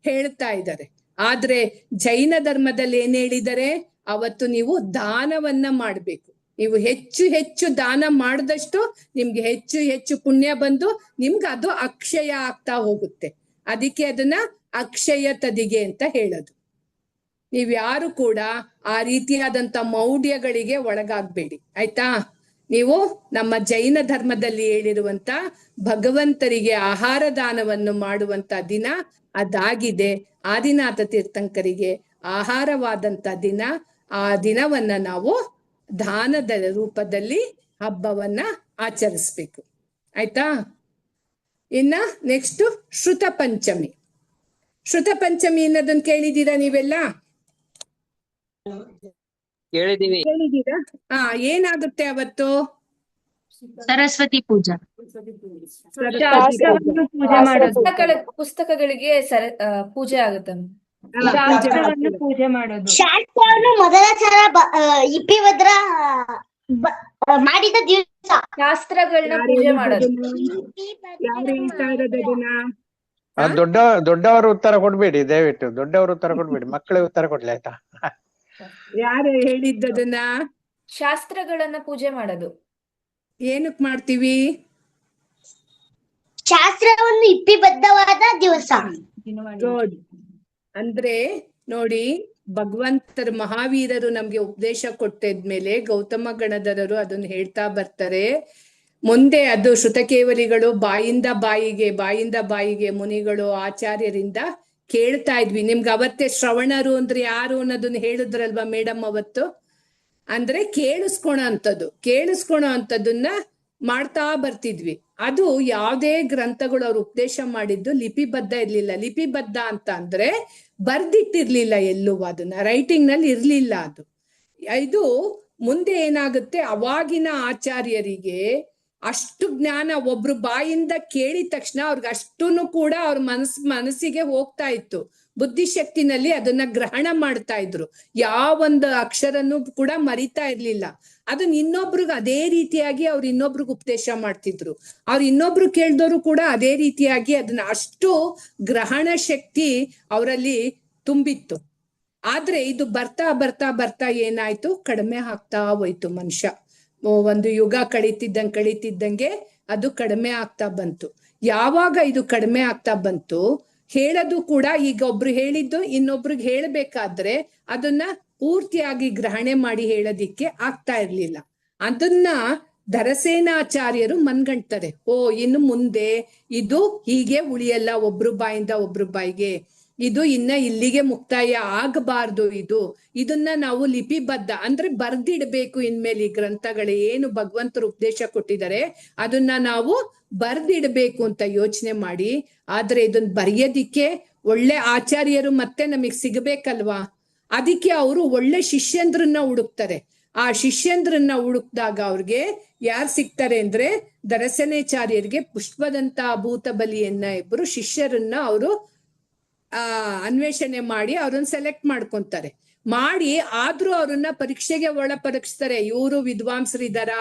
ಹೇಳ್ತಾ ಇದ್ದಾರೆ. ಆದ್ರೆ ಜೈನ ಧರ್ಮದಲ್ಲಿ ಏನ್ ಹೇಳಿದ್ದಾರೆ, ಅವತ್ತು ನೀವು ದಾನವನ್ನ ಮಾಡ್ಬೇಕು. ನೀವು ಹೆಚ್ಚು ಹೆಚ್ಚು ದಾನ ಮಾಡಿದಷ್ಟು ನಿಮ್ಗೆ ಹೆಚ್ಚು ಹೆಚ್ಚು ಪುಣ್ಯ ಬಂದು ನಿಮ್ಗೆ ಅದು ಅಕ್ಷಯ ಆಗ್ತಾ ಹೋಗುತ್ತೆ. ಅದಕ್ಕೆ ಅದನ್ನ ಅಕ್ಷಯ ತದಿಗೆ ಅಂತ ಹೇಳೋದು. ನೀವ್ಯಾರು ಕೂಡ ಆ ರೀತಿಯಾದಂತ ಮೌಢ್ಯಗಳಿಗೆ ಒಳಗಾಗ್ಬೇಡಿ, ಆಯ್ತಾ? ನೀವು ನಮ್ಮ ಜೈನ ಧರ್ಮದಲ್ಲಿ ಹೇಳಿರುವಂತ ಭಗವಂತರಿಗೆ ಆಹಾರ ದಾನವನ್ನು ಮಾಡುವಂತ ದಿನ ಅದಾಗಿದೆ. ಆದಿನಾಥ ತೀರ್ಥಂಕರಿಗೆ ಆಹಾರವಾದಂತ ದಿನ. ಆ ದಿನವನ್ನ ನಾವು ದಾನದ ರೂಪದಲ್ಲಿ ಹಬ್ಬವನ್ನ ಆಚರಿಸ್ಬೇಕು, ಆಯ್ತಾ? ಇನ್ನ ನೆಕ್ಸ್ಟ್ ಶ್ರುತ ಪಂಚಮಿ. ಶ್ರುತ ಪಂಚಮಿ ಅನ್ನೋದನ್ನ ಕೇಳಿದೀರಾ ನೀವೆಲ್ಲ? ಕೇಳಿದೀರಾ? ಏನಾಗುತ್ತೆ ಅವತ್ತು? ಸರಸ್ವತಿ ಪೂಜಾ. ಪುಸ್ತಕಗಳಿಗೆ ಪೂಜೆ ಆಗುತ್ತೆ. ಪೂಜೆ ಮಾಡೋದು. ಶಾಸ್ತ್ರವನ್ನು ಮೊದಲ ಸಲ ಇಪ್ಪಿಭದ್ರ ಮಾಡಿದ ದಿವಸ ಶಾಸ್ತ್ರಗಳನ್ನ ಪೂಜೆ ಮಾಡೋದು. ಯಾರು ಹೇಳ್ತಾ ಇರೋದನ್ನ? ದೊಡ್ಡವರು ಉತ್ತರ ಕೊಡ್ಬೇಡಿ ದಯವಿಟ್ಟು, ದೊಡ್ಡವರು ಉತ್ತರ ಕೊಡ್ಬೇಡಿ, ಮಕ್ಕಳೇ ಉತ್ತರ ಕೊಡ್ಲಿ, ಆಯ್ತಾ? ಯಾರು ಹೇಳಿದ್ದದನ್ನ? ಶಾಸ್ತ್ರಗಳನ್ನ ಪೂಜೆ ಮಾಡೋದು. ಏನಕ್ ಮಾಡ್ತೀವಿ? ಶಾಸ್ತ್ರವನ್ನು ಇಪ್ಪಿಬದ್ಧವಾದ ದಿವಸ. ಅಂದ್ರೆ ನೋಡಿ, ಭಗವಂತರ ಮಹಾವೀರರು ನಮ್ಗೆ ಉಪದೇಶ ಕೊಟ್ಟಿದ್ಮೇಲೆ ಗೌತಮ ಗಣಧರರು ಅದನ್ನ ಹೇಳ್ತಾ ಬರ್ತಾರೆ. ಮುಂದೆ ಅದು ಶ್ರುತಕೇವಲಿಗಳು ಬಾಯಿಂದ ಬಾಯಿಗೆ ಮುನಿಗಳು ಆಚಾರ್ಯರಿಂದ ಕೇಳ್ತಾ ಇದ್ವಿ. ನಿಮ್ಗೆ ಅವತ್ತೇ ಶ್ರವಣರು ಅಂದ್ರೆ ಯಾರು ಅನ್ನೋದನ್ನ ಹೇಳಿದ್ರಲ್ವಾ ಮೇಡಮ್ ಅವತ್ತು? ಅಂದ್ರೆ ಕೇಳಿಸ್ಕೊಳೋ ಅಂತದನ್ನ ಮಾಡ್ತಾ ಬರ್ತಿದ್ವಿ. ಅದು ಯಾವುದೇ ಗ್ರಂಥಗಳು ಅವ್ರು ಉಪದೇಶ ಮಾಡಿದ್ದು ಲಿಪಿಬದ್ಧ ಇರ್ಲಿಲ್ಲ. ಲಿಪಿಬದ್ಧ ಅಂತ ಅಂದ್ರೆ ಬರ್ದಿಟ್ಟಿರ್ಲಿಲ್ಲ, ಎಲ್ಲೂ ಅದನ್ನ ರೈಟಿಂಗ್ ನಲ್ಲಿ ಇರ್ಲಿಲ್ಲ ಅದು. ಇದು ಮುಂದೆ ಏನಾಗುತ್ತೆ, ಅವಾಗಿನ ಆಚಾರ್ಯರಿಗೆ ಅಷ್ಟು ಜ್ಞಾನ ಒಬ್ರು ಬಾಯಿಂದ ಕೇಳಿದ ತಕ್ಷಣ ಅವ್ರಿಗೆ ಅಷ್ಟೂನು ಕೂಡ ಅವ್ರ ಮನಸ್ಸಿಗೆ ಹೋಗ್ತಾ ಇತ್ತು. ಬುದ್ಧಿಶಕ್ತಿನಲ್ಲಿ ಅದನ್ನ ಗ್ರಹಣ ಮಾಡ್ತಾ ಇದ್ರು. ಯಾವೊಂದು ಅಕ್ಷರನ್ನು ಕೂಡ ಮರಿತಾ ಇರ್ಲಿಲ್ಲ. ಅದನ್ನ ಇನ್ನೊಬ್ರಿಗೆ ಅದೇ ರೀತಿಯಾಗಿ ಅವ್ರು ಇನ್ನೊಬ್ರಿಗೆ ಉಪದೇಶ ಮಾಡ್ತಿದ್ರು. ಅವ್ರು ಇನ್ನೊಬ್ರು ಕೇಳ್ದವ್ರು ಕೂಡ ಅದೇ ರೀತಿಯಾಗಿ ಅದನ್ನ ಅಷ್ಟು ಗ್ರಹಣ ಶಕ್ತಿ ಅವರಲ್ಲಿ ತುಂಬಿತ್ತು. ಆದ್ರೆ ಇದು ಬರ್ತಾ ಬರ್ತಾ ಬರ್ತಾ ಏನಾಯ್ತು, ಕಡಿಮೆ ಆಗ್ತಾ ಹೋಯ್ತು. ಮನುಷ್ಯ ಒಂದು ಯುಗ ಕಳೀತಿದ್ದಂಗೆ ಅದು ಕಡಿಮೆ ಆಗ್ತಾ ಬಂತು. ಯಾವಾಗ ಇದು ಕಡಿಮೆ ಆಗ್ತಾ ಬಂತು, ಹೇಳೋದು ಕೂಡ ಈಗ ಒಬ್ರು ಹೇಳಿದ್ದು ಇನ್ನೊಬ್ರಿಗೆ ಹೇಳ್ಬೇಕಾದ್ರೆ ಅದನ್ನ ಪೂರ್ತಿಯಾಗಿ ಗ್ರಹಣೆ ಮಾಡಿ ಹೇಳೋದಿಕ್ಕೆ ಆಗ್ತಾ ಇರ್ಲಿಲ್ಲ. ಅದನ್ನ ಧರಸೇನಾಚಾರ್ಯರು ಮನ್ಗಂಡ್ತಾರೆ. ಇನ್ನು ಮುಂದೆ ಇದು ಹೀಗೆ ಉಳಿಯಲ್ಲ, ಒಬ್ರು ಬಾಯಿಂದ ಒಬ್ರು ಬಾಯಿಗೆ, ಇದು ಇನ್ನ ಇಲ್ಲಿಗೆ ಮುಕ್ತಾಯ ಆಗಬಾರ್ದು. ಇದನ್ನ ನಾವು ಲಿಪಿಬದ್ಧ ಅಂದ್ರೆ ಬರ್ದಿಡ್ಬೇಕು. ಇನ್ಮೇಲೆ ಈ ಗ್ರಂಥಗಳು ಏನು ಭಗವಂತರು ಉಪದೇಶ ಕೊಟ್ಟಿದ್ದಾರೆ ಅದನ್ನ ನಾವು ಬರ್ದಿಡ್ಬೇಕು ಅಂತ ಯೋಚನೆ ಮಾಡಿ, ಆದ್ರೆ ಇದನ್ನ ಬರೆಯೋದಿಕ್ಕೆ ಒಳ್ಳೆ ಆಚಾರ್ಯರು ಮತ್ತೆ ನಮಗ್ ಸಿಗಬೇಕಲ್ವಾ? ಅದಕ್ಕೆ ಅವರು ಒಳ್ಳೆ ಶಿಷ್ಯಂದ್ರನ್ನ ಹುಡುಕ್ತಾರೆ. ಆ ಶಿಷ್ಯಂದ್ರನ್ನ ಹುಡುಕ್ದಾಗ ಅವ್ರಿಗೆ ಯಾರು ಸಿಗ್ತಾರೆ ಅಂದ್ರೆ ಧರಸೇನಾಚಾರ್ಯರಿಗೆ ಪುಷ್ಪದಂತ ಭೂತಬಲಿಯನ್ನ ಇಬ್ಬರು ಶಿಷ್ಯರನ್ನ ಅವರು ಅನ್ವೇಷಣೆ ಮಾಡಿ ಅವ್ರನ್ನ ಸೆಲೆಕ್ಟ್ ಮಾಡ್ಕೊಂತಾರೆ. ಆದ್ರೂ ಅವ್ರನ್ನ ಪರೀಕ್ಷೆಗೆ ಒಳಪರೀಕ್ಷಿಸ್ತಾರೆ. ಇವರು ವಿದ್ವಾಂಸರಿದ್ದಾರ,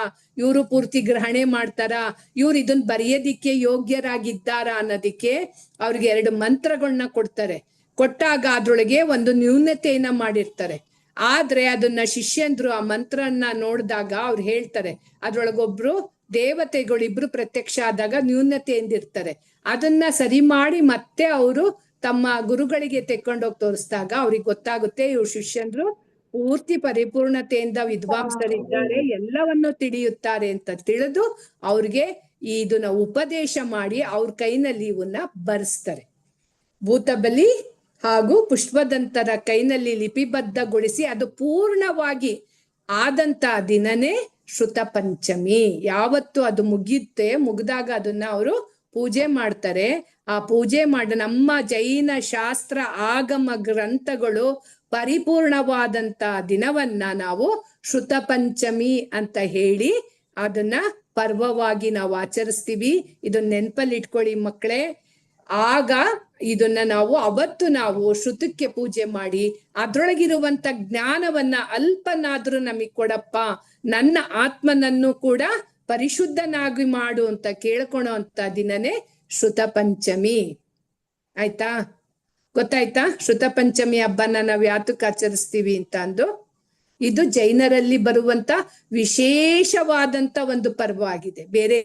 ಇವರು ಪೂರ್ತಿ ಗ್ರಹಣೆ ಮಾಡ್ತಾರ, ಇವ್ರು ಇದನ್ನ ಬರೆಯೋದಿಕ್ಕೆ ಯೋಗ್ಯರಾಗಿದ್ದಾರ ಅನ್ನೋದಿಕ್ಕೆ ಅವ್ರಿಗೆ 2 ಮಂತ್ರಗಳನ್ನ ಕೊಡ್ತಾರೆ. ಕೊಟ್ಟಾಗ ಅದ್ರೊಳಗೆ ಒಂದು ನ್ಯೂನತೆಯನ್ನ ಮಾಡಿರ್ತಾರೆ. ಆದ್ರೆ ಅದನ್ನ ಶಿಷ್ಯಂದ್ರು ಆ ಮಂತ್ರನ್ನ ನೋಡಿದಾಗ ಅವ್ರು ಹೇಳ್ತಾರೆ, ಅದ್ರೊಳಗೊಬ್ರು ದೇವತೆಗಳಿಬ್ರು ಪ್ರತ್ಯಕ್ಷ ಆದಾಗ ನ್ಯೂನತೆಯಿಂದಿರ್ತಾರೆ. ಅದನ್ನ ಸರಿ ಮಾಡಿ ಮತ್ತೆ ಅವರು ತಮ್ಮ ಗುರುಗಳಿಗೆ ತೆಕ್ಕೊಂಡೋಗಿ ತೋರಿಸಿದಾಗ ಅವ್ರಿಗೆ ಗೊತ್ತಾಗುತ್ತೆ ಇವ್ರ ಶಿಷ್ಯಂದ್ರು ಪೂರ್ತಿ ಪರಿಪೂರ್ಣತೆಯಿಂದ ವಿದ್ವಾಂಸರಿದ್ದಾರೆ, ಎಲ್ಲವನ್ನು ತಿಳಿಯುತ್ತಾರೆ ಅಂತ ತಿಳಿದು ಅವ್ರಿಗೆ ಇದನ್ನ ಉಪದೇಶ ಮಾಡಿ ಅವ್ರ ಕೈನಲ್ಲಿ ಇವನ್ನ ಬರೆಸ್ತಾರೆ. ಭೂತಬಲಿ ಹಾಗೂ ಪುಷ್ಪದಂತರ ಕೈನಲ್ಲಿ ಲಿಪಿಬದ್ಧಗೊಳಿಸಿ ಅದು ಪೂರ್ಣವಾಗಿ ಆದಂತ ದಿನನೇ ಶ್ರುತ ಪಂಚಮಿ. ಯಾವತ್ತು ಅದು ಮುಗಿದಾಗ ಅದನ್ನ ಅವರು ಪೂಜೆ ಮಾಡ್ತಾರೆ. ಆ ಪೂಜೆ ನಮ್ಮ ಜೈನ ಶಾಸ್ತ್ರ ಆಗಮ ಗ್ರಂಥಗಳು ಪರಿಪೂರ್ಣವಾದಂತ ದಿನವನ್ನ ನಾವು ಶ್ರುತ ಪಂಚಮಿ ಅಂತ ಹೇಳಿ ಅದನ್ನ ಪರ್ವವಾಗಿ ನಾವು ಆಚರಿಸ್ತೀವಿ. ಇದನ್ನ ನೆನ್ಪಲ್ಲಿ ಇಟ್ಕೊಳ್ಳಿ ಮಕ್ಕಳೇ. ಆಗ ಇದನ್ನ ಅವತ್ತು ನಾವು ಶ್ರುತಕ್ಕೆ ಪೂಜೆ ಮಾಡಿ ಅದ್ರೊಳಗಿರುವಂತ ಜ್ಞಾನವನ್ನ ಅಲ್ಪನಾದ್ರೂ ನಮಗ್ ಕೊಡಪ್ಪ, ನನ್ನ ಆತ್ಮನನ್ನು ಕೂಡ ಪರಿಶುದ್ಧನಾಗಿ ಮಾಡು ಅಂತ ಕೇಳ್ಕೊಳೋ ಅಂತ ದಿನನೇ ಶ್ರುತ ಪಂಚಮಿ. ಆಯ್ತಾ? ಗೊತ್ತಾಯ್ತಾ? ಶ್ರುತ ಪಂಚಮಿ ಹಬ್ಬನ ನಾವ್ ಯಾತಕ್ಕೆ ಆಚರಿಸ್ತೀವಿ ಅಂತ ಅಂದು, ಇದು ಜೈನರಲ್ಲಿ ಬರುವಂತ ವಿಶೇಷವಾದಂತ ಒಂದು ಪರ್ವ ಆಗಿದೆ. ಬೇರೆ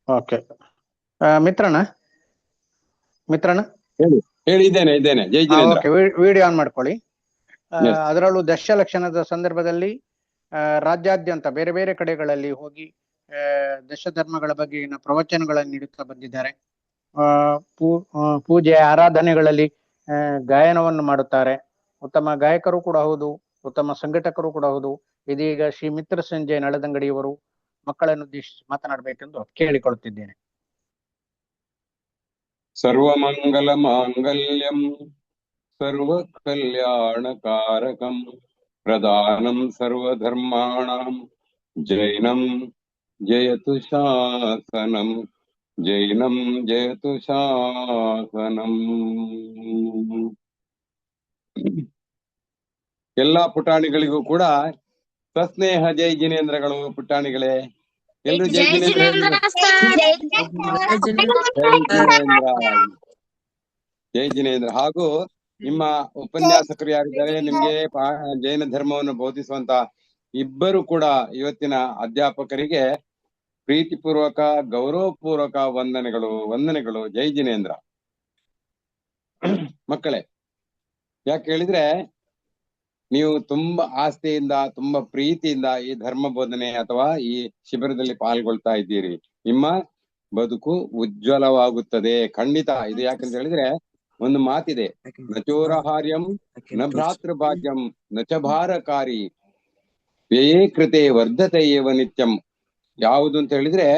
ಓಕೆ. ಮಿತ್ರಣ್ಣ ಹೇಳಿ. ಇದ್ದೇನೆ. ಜೈ ಜಿನೇಂದ್ರ. ವಿಡಿಯೋ ಆನ್ ಮಾಡ್ಕೊಳ್ಳಿ. Yes. ಅದರಲ್ಲೂ ದಶಲಕ್ಷಣದ ಸಂದರ್ಭದಲ್ಲಿ ರಾಜ್ಯಾದ್ಯಂತ ಬೇರೆ ಬೇರೆ ಕಡೆಗಳಲ್ಲಿ ಹೋಗಿ ದಶ ಧರ್ಮಗಳ ಬಗೆಗಿನ ಪ್ರವಚನಗಳನ್ನು ನೀಡುತ್ತಾ ಬಂದಿದ್ದಾರೆ. ಪೂಜೆ ಆರಾಧನೆಗಳಲ್ಲಿ ಗಾಯನವನ್ನು ಮಾಡುತ್ತಾರೆ. ಉತ್ತಮ ಗಾಯಕರು ಕೂಡ ಹೌದು, ಉತ್ತಮ ಸಂಘಟಕರು ಕೂಡ ಹೌದು. ಇದೀಗ ಶ್ರೀ ಮಿತ್ರ ಸಂಜಯ್ ನಳದಂಗಡಿಯವರು ಮಕ್ಕಳನ್ನು ಉದ್ದೇಶಿಸಿ ಮಾತನಾಡಬೇಕೆಂದು ಕೇಳಿಕೊಳ್ಳುತ್ತಿದ್ದೇನೆ. ಸರ್ವಮಂಗಲ ಮಾಂಗಲ್ಯಂ ಸರ್ವ ಕಲ್ಯಾಣಕಾರಕಂ ಪ್ರಧಾನಂ ಸರ್ವಧರ್ಮಾಣಾಂ ಜೈನಂ ಜಯತು ಶಾಸನಂ. ಎಲ್ಲಾ ಪುಟಾಣಿಗಳಿಗೂ ಕೂಡ ಸಸ್ನೇಹ ಜೈ ಜಿನೇಂದ್ರಗಳು. ಪುಟಾಣಿಗಳೇ ಎಲ್ರು ಜೈ ಜಿನೇಂದ್ರ. ಜೈ ಜಿನೇಂದ್ರ. ಹಾಗೂ ನಿಮ್ಮ ಉಪನ್ಯಾಸಕರು ಯಾರಿದ್ದಾರೆ, ನಿಮ್ಗೆ ಜೈನ ಧರ್ಮವನ್ನು ಬೋಧಿಸುವಂತ ಇಬ್ಬರು ಕೂಡ ಇವತ್ತಿನ ಅಧ್ಯಾಪಕರಿಗೆ ಪ್ರೀತಿಪೂರ್ವಕ ಗೌರವಪೂರ್ವಕ ವಂದನೆಗಳು. ಜೈ ಜಿನೇಂದ್ರ. ಮಕ್ಕಳೇ, ಯಾಕೆ ಹೇಳಿದ್ರೆ ನೀವು ತುಂಬಾ ಆಸ್ತಿಯಿಂದ, ತುಂಬಾ ಪ್ರೀತಿಯಿಂದ ಈ ಧರ್ಮ ಬೋಧನೆ ಅಥವಾ ಈ ಶಿಬಿರದಲ್ಲಿ ಪಾಲ್ಗೊಳ್ತಾ ಇದ್ದೀರಿ. ನಿಮ್ಮ ಬದುಕು ಉಜ್ವಲವಾಗುತ್ತದೆ ಖಂಡಿತ. ಇದು ಯಾಕಂತ ಹೇಳಿದ್ರೆ ಒಂದು ಮಾತಿದೆ, ನಚೋರಹಾರ್ಯಂ ನ ಭ್ರಾತೃಭಾಗ್ಯಂ ನ ಚ ಭಾರಕಾರಿ ವ್ಯಯೇ ಕೃತೆ ವರ್ಧತೆ ಏವ ನಿತ್ಯಂ. ಯಾವುದು ಅಂತ ಹೇಳಿದ್ರೆ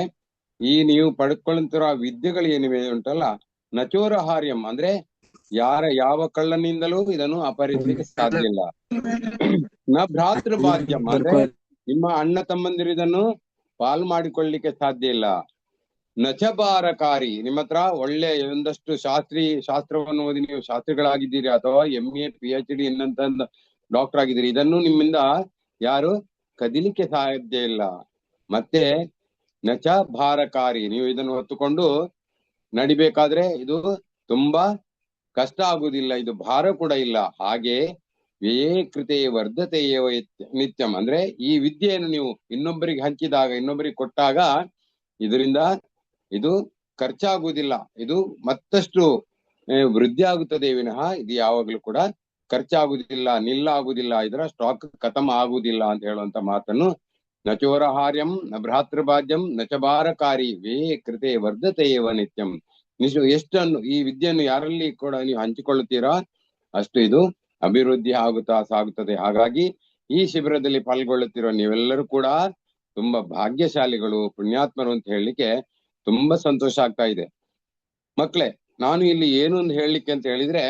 ಈ ನೀವು ಪಡ್ಕೊಳ್ಳುತ್ತಿರೋ ವಿದ್ಯೆಗಳು ಏನಿವೆ ಉಂಟಲ್ಲ, ನಚೋರಹಾರ್ಯಂ ಅಂದ್ರೆ ಯಾವ ಕಳ್ಳನಿಂದಲೂ ಇದನ್ನು ಅಪಹರಿಸಲಿಕ್ಕೆ ಸಾಧ್ಯ ಇಲ್ಲ. ನ ಭ್ರಾತೃಭಾಗ್ಯಂ ಅಂದ್ರೆ ನಿಮ್ಮ ಅಣ್ಣ ತಮ್ಮಂದಿರು ಇದನ್ನು ಪಾಲು ಮಾಡಿಕೊಳ್ಳಲಿಕ್ಕೆ ಸಾಧ್ಯ ಇಲ್ಲ. ನಚಭಾರಕಾರಿ, ನಿಮ್ಮ ಹತ್ರ ಒಳ್ಳೆ ಒಂದಷ್ಟು ಶಾಸ್ತ್ರವನ್ನು ಓದಿ ನೀವು ಶಾಸ್ತ್ರಿಗಳಾಗಿದ್ದೀರಿ ಅಥವಾ MA PhD ಇನ್ನಂತ ಡಾಕ್ಟರ್ ಆಗಿದ್ದೀರಿ, ಇದನ್ನು ನಿಮ್ಮಿಂದ ಯಾರು ಕದಿಲಿಕ್ಕೆ ಸಾಧ್ಯ ಇಲ್ಲ. ಮತ್ತೆ ನಚ ಭಾರಕಾರಿ, ನೀವು ಇದನ್ನು ಹೊತ್ತುಕೊಂಡು ನಡಿಬೇಕಾದ್ರೆ ಇದು ತುಂಬಾ ಕಷ್ಟ ಆಗುದಿಲ್ಲ, ಇದು ಭಾರ ಕೂಡ ಇಲ್ಲ. ಹಾಗೆ ವ್ಯಯೇ ಕೃತೆ ವರ್ಧತೆ ನಿತ್ಯಂ ಅಂದ್ರೆ ಈ ವಿದ್ಯೆಯನ್ನು ನೀವು ಇನ್ನೊಬ್ಬರಿಗೆ ಹಂಚಿದಾಗ, ಇನ್ನೊಬ್ಬರಿಗೆ ಕೊಟ್ಟಾಗ ಇದರಿಂದ ಇದು ಖರ್ಚಾಗುವುದಿಲ್ಲ, ಇದು ಮತ್ತಷ್ಟು ವೃದ್ಧಿ ಆಗುತ್ತದೆ ವಿನಃ ಇದು ಯಾವಾಗಲೂ ಕೂಡ ಖರ್ಚಾಗುವುದಿಲ್ಲ, ನಿಲ್ಲಾಗುವುದಿಲ್ಲ, ಇದರ ಸ್ಟಾಕ್ ಖತಮ್ ಆಗುವುದಿಲ್ಲ ಅಂತ ಹೇಳುವಂತ ಮಾತನ್ನು ನಚೋರಹಾರ್ಯಂ ನ ಭ್ರಾತೃಭಾಗ್ಯಂ ನಚಭಾರಕಾರಿ ವೇ ಕೃತೆ ವರ್ಧತೆ ನಿತ್ಯಂ. ಎಷ್ಟನ್ನು ಈ ವಿದ್ಯೆಯನ್ನು ಯಾರಲ್ಲಿ ಕೂಡ ನೀವು ಹಂಚಿಕೊಳ್ಳುತ್ತೀರಾ ಅಷ್ಟು ಇದು ಅಭಿವೃದ್ಧಿ ಸಾಗುತ್ತದೆ. ಹಾಗಾಗಿ ಈ ಶಿಬಿರದಲ್ಲಿ ಪಾಲ್ಗೊಳ್ಳುತ್ತಿರೋ ನೀವೆಲ್ಲರೂ ಕೂಡ ತುಂಬಾ ಭಾಗ್ಯಶಾಲಿಗಳು, ಪುಣ್ಯಾತ್ಮರು ಅಂತ ಹೇಳಲಿಕ್ಕೆ ತುಂಬಾ ಸಂತೋಷ ಆಗ್ತಾ ಇದೆ. ಮಕ್ಕಳೇ, ನಾನು ಇಲ್ಲಿ ಏನು ಅಂತ ಹೇಳಲಿಕ್ಕೆ ಅಂತ ಹೇಳಿದ್ರೆ,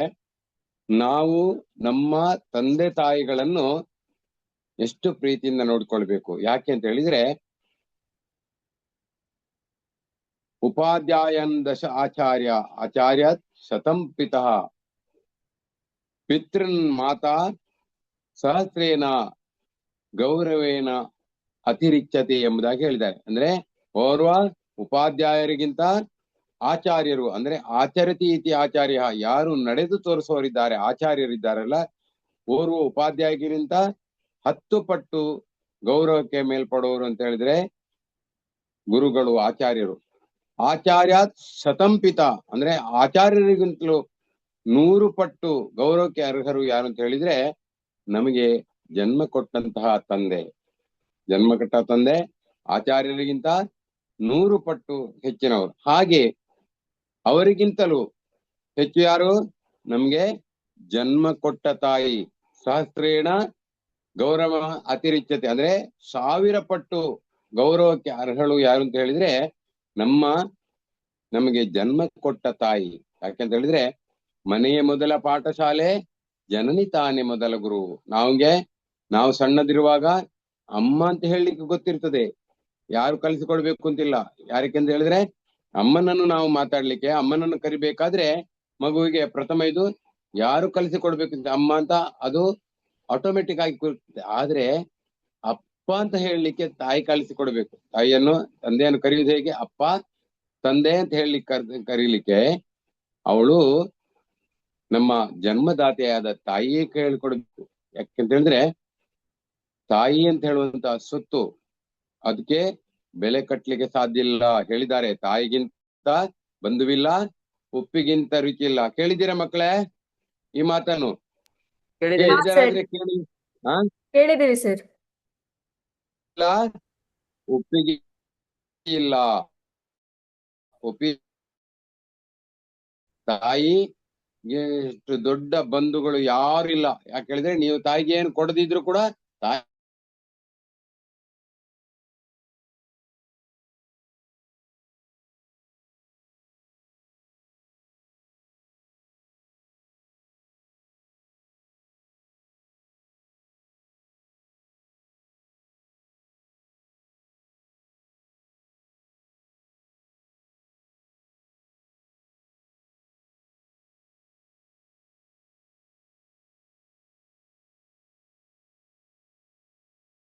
ನಾವು ನಮ್ಮ ತಂದೆ ತಾಯಿಗಳನ್ನು ಎಷ್ಟು ಪ್ರೀತಿಯಿಂದ ನೋಡ್ಕೊಳ್ಬೇಕು. ಯಾಕೆ ಅಂತ ಹೇಳಿದ್ರೆ ಉಪಾಧ್ಯಾಯನ್ ದಶ ಆಚಾರ್ಯ ಆಚಾರ್ಯಾತ್ ಶತಂ ಪಿತಃ ಪಿತೃನ್ ಮಾತಾ ಸಹಸ್ರೇನ ಗೌರವೇನ ಅತಿರಿಚ್ಯತೆ ಎಂಬುದಾಗಿ ಹೇಳಿದ್ದಾರೆ. ಅಂದ್ರೆ ಓರ್ವ ಉಪಾಧ್ಯಾಯರಿಗಿಂತ ಆಚಾರ್ಯರು ಅಂದ್ರೆ ಆಚರತಿ ಇತಿ ಆಚಾರ್ಯ, ಯಾರು ನಡೆದು ತೋರಿಸುವವರಿದ್ದಾರೆ ಆಚಾರ್ಯರಿದ್ದಾರಲ್ಲ, ಓರ್ವ ಉಪಾಧ್ಯಾಯರಿಗಿಂತ 10 ಪಟ್ಟು ಗೌರವಕ್ಕೆ ಮೇಲ್ಪಡುವವರು ಅಂತ ಹೇಳಿದ್ರೆ ಗುರುಗಳು, ಆಚಾರ್ಯರು. ಆಚಾರ್ಯಾತ್ ಶತಂಪಿತ ಅಂದ್ರೆ ಆಚಾರ್ಯರಿಗಿಂತಲೂ 100 ಪಟ್ಟು ಗೌರವಕ್ಕೆ ಅರ್ಹರು ಯಾರು ಅಂತ ಹೇಳಿದ್ರೆ ನಮಗೆ ಜನ್ಮ ಕೊಟ್ಟಂತಹ ತಂದೆ. ಜನ್ಮ ಕೊಟ್ಟ ತಂದೆ ಆಚಾರ್ಯರಿಗಿಂತ 100 ಪಟ್ಟು ಹೆಚ್ಚಿನವರು. ಹಾಗೆ ಅವರಿಗಿಂತಲೂ ಹೆಚ್ಚು ಯಾರು? ನಮ್ಗೆ ಜನ್ಮ ಕೊಟ್ಟ ತಾಯಿ. ಸಹಸ್ರೇಣ ಗೌರವ ಅತಿರಿಚ್ಯತೆ ಅಂದ್ರೆ 1000 ಪಟ್ಟು ಗೌರವಕ್ಕೆ ಅರ್ಹಳು ಯಾರು ಅಂತ ಹೇಳಿದ್ರೆ ನಮಗೆ ಜನ್ಮ ಕೊಟ್ಟ ತಾಯಿ. ಯಾಕೆಂತ ಹೇಳಿದ್ರೆ ಮನೆಯ ಮೊದಲ ಪಾಠಶಾಲೆ, ಜನನಿ ತಾನೇ ಮೊದಲ ಗುರು. ನಾವು ಸಣ್ಣದಿರುವಾಗ ಅಮ್ಮ ಅಂತ ಹೇಳಲಿಕ್ಕೆ ಗೊತ್ತಿರ್ತದೆ, ಯಾರು ಕಲಿಸಿಕೊಡ್ಬೇಕು ಅಂತಿಲ್ಲ. ಯಾರಿಗೆಂತ ಹೇಳಿದ್ರೆ ಅಮ್ಮನನ್ನು ನಾವು ಮಾತಾಡ್ಲಿಕ್ಕೆ, ಅಮ್ಮನನ್ನು ಕರಿಬೇಕಾದ್ರೆ ಮಗುವಿಗೆ ಪ್ರಥಮ ಇದು ಯಾರು ಕಲಿಸಿಕೊಡ್ಬೇಕಂತ ಅಮ್ಮ ಅಂತ ಅದು ಆಟೋಮೆಟಿಕ್ ಆಗಿ ಕೂರ್ತದೆ. ಆದ್ರೆ ಅಪ್ಪ ಅಂತ ಹೇಳಲಿಕ್ಕೆ ತಾಯಿ ಕಲಿಸಿಕೊಡ್ಬೇಕು. ತಂದೆಯನ್ನು ಕರೆಯುವುದು ಹೇಗೆ? ಅಪ್ಪ ತಂದೆ ಅಂತ ಹೇಳಲಿಕ್ಕೆ ಕರೀಲಿಕ್ಕೆ ಅವಳು ನಮ್ಮ ಜನ್ಮದಾತೆಯಾದ ತಾಯಿಯೇ ಕೇಳಿಕೊಡ್ಬೇಕು. ಯಾಕೆಂತ ಹೇಳಿದ್ರೆ ತಾಯಿ ಅಂತ ಹೇಳುವಂತ ಸೊತ್ತು, ಅದಕ್ಕೆ ಬೆಲೆ ಕಟ್ಟಲಿಕ್ಕೆ ಸಾಧ್ಯ ಇಲ್ಲ. ಹೇಳಿದ್ದಾರೆ, ತಾಯಿಗಿಂತ ಬಂಧುವಿಲ್ಲ, ಉಪ್ಪಿಗಿಂತ ರುಚಿ ಇಲ್ಲ. ಕೇಳಿದ್ದೀರಾ ಮಕ್ಕಳೇ ಈ ಮಾತನ್ನು? ಕೇಳಿದ್ದೀರಾದ್ರೆ ಕೇಳಿ. ಕೇಳಿದ್ದೀವಿ ಸರ್. ಉಪ್ಪಿಗೆ ಇಲ್ಲ, ತಾಯಿ ಎಷ್ಟು ದೊಡ್ಡ ಬಂಧುಗಳು ಯಾರು ಇಲ್ಲ. ಯಾಕೆ ಹೇಳಿದ್ರೆ ನೀವು ತಾಯಿಗೆ ಏನು ಕೊಡದಿದ್ರು ಕೂಡ ತಾಯಿ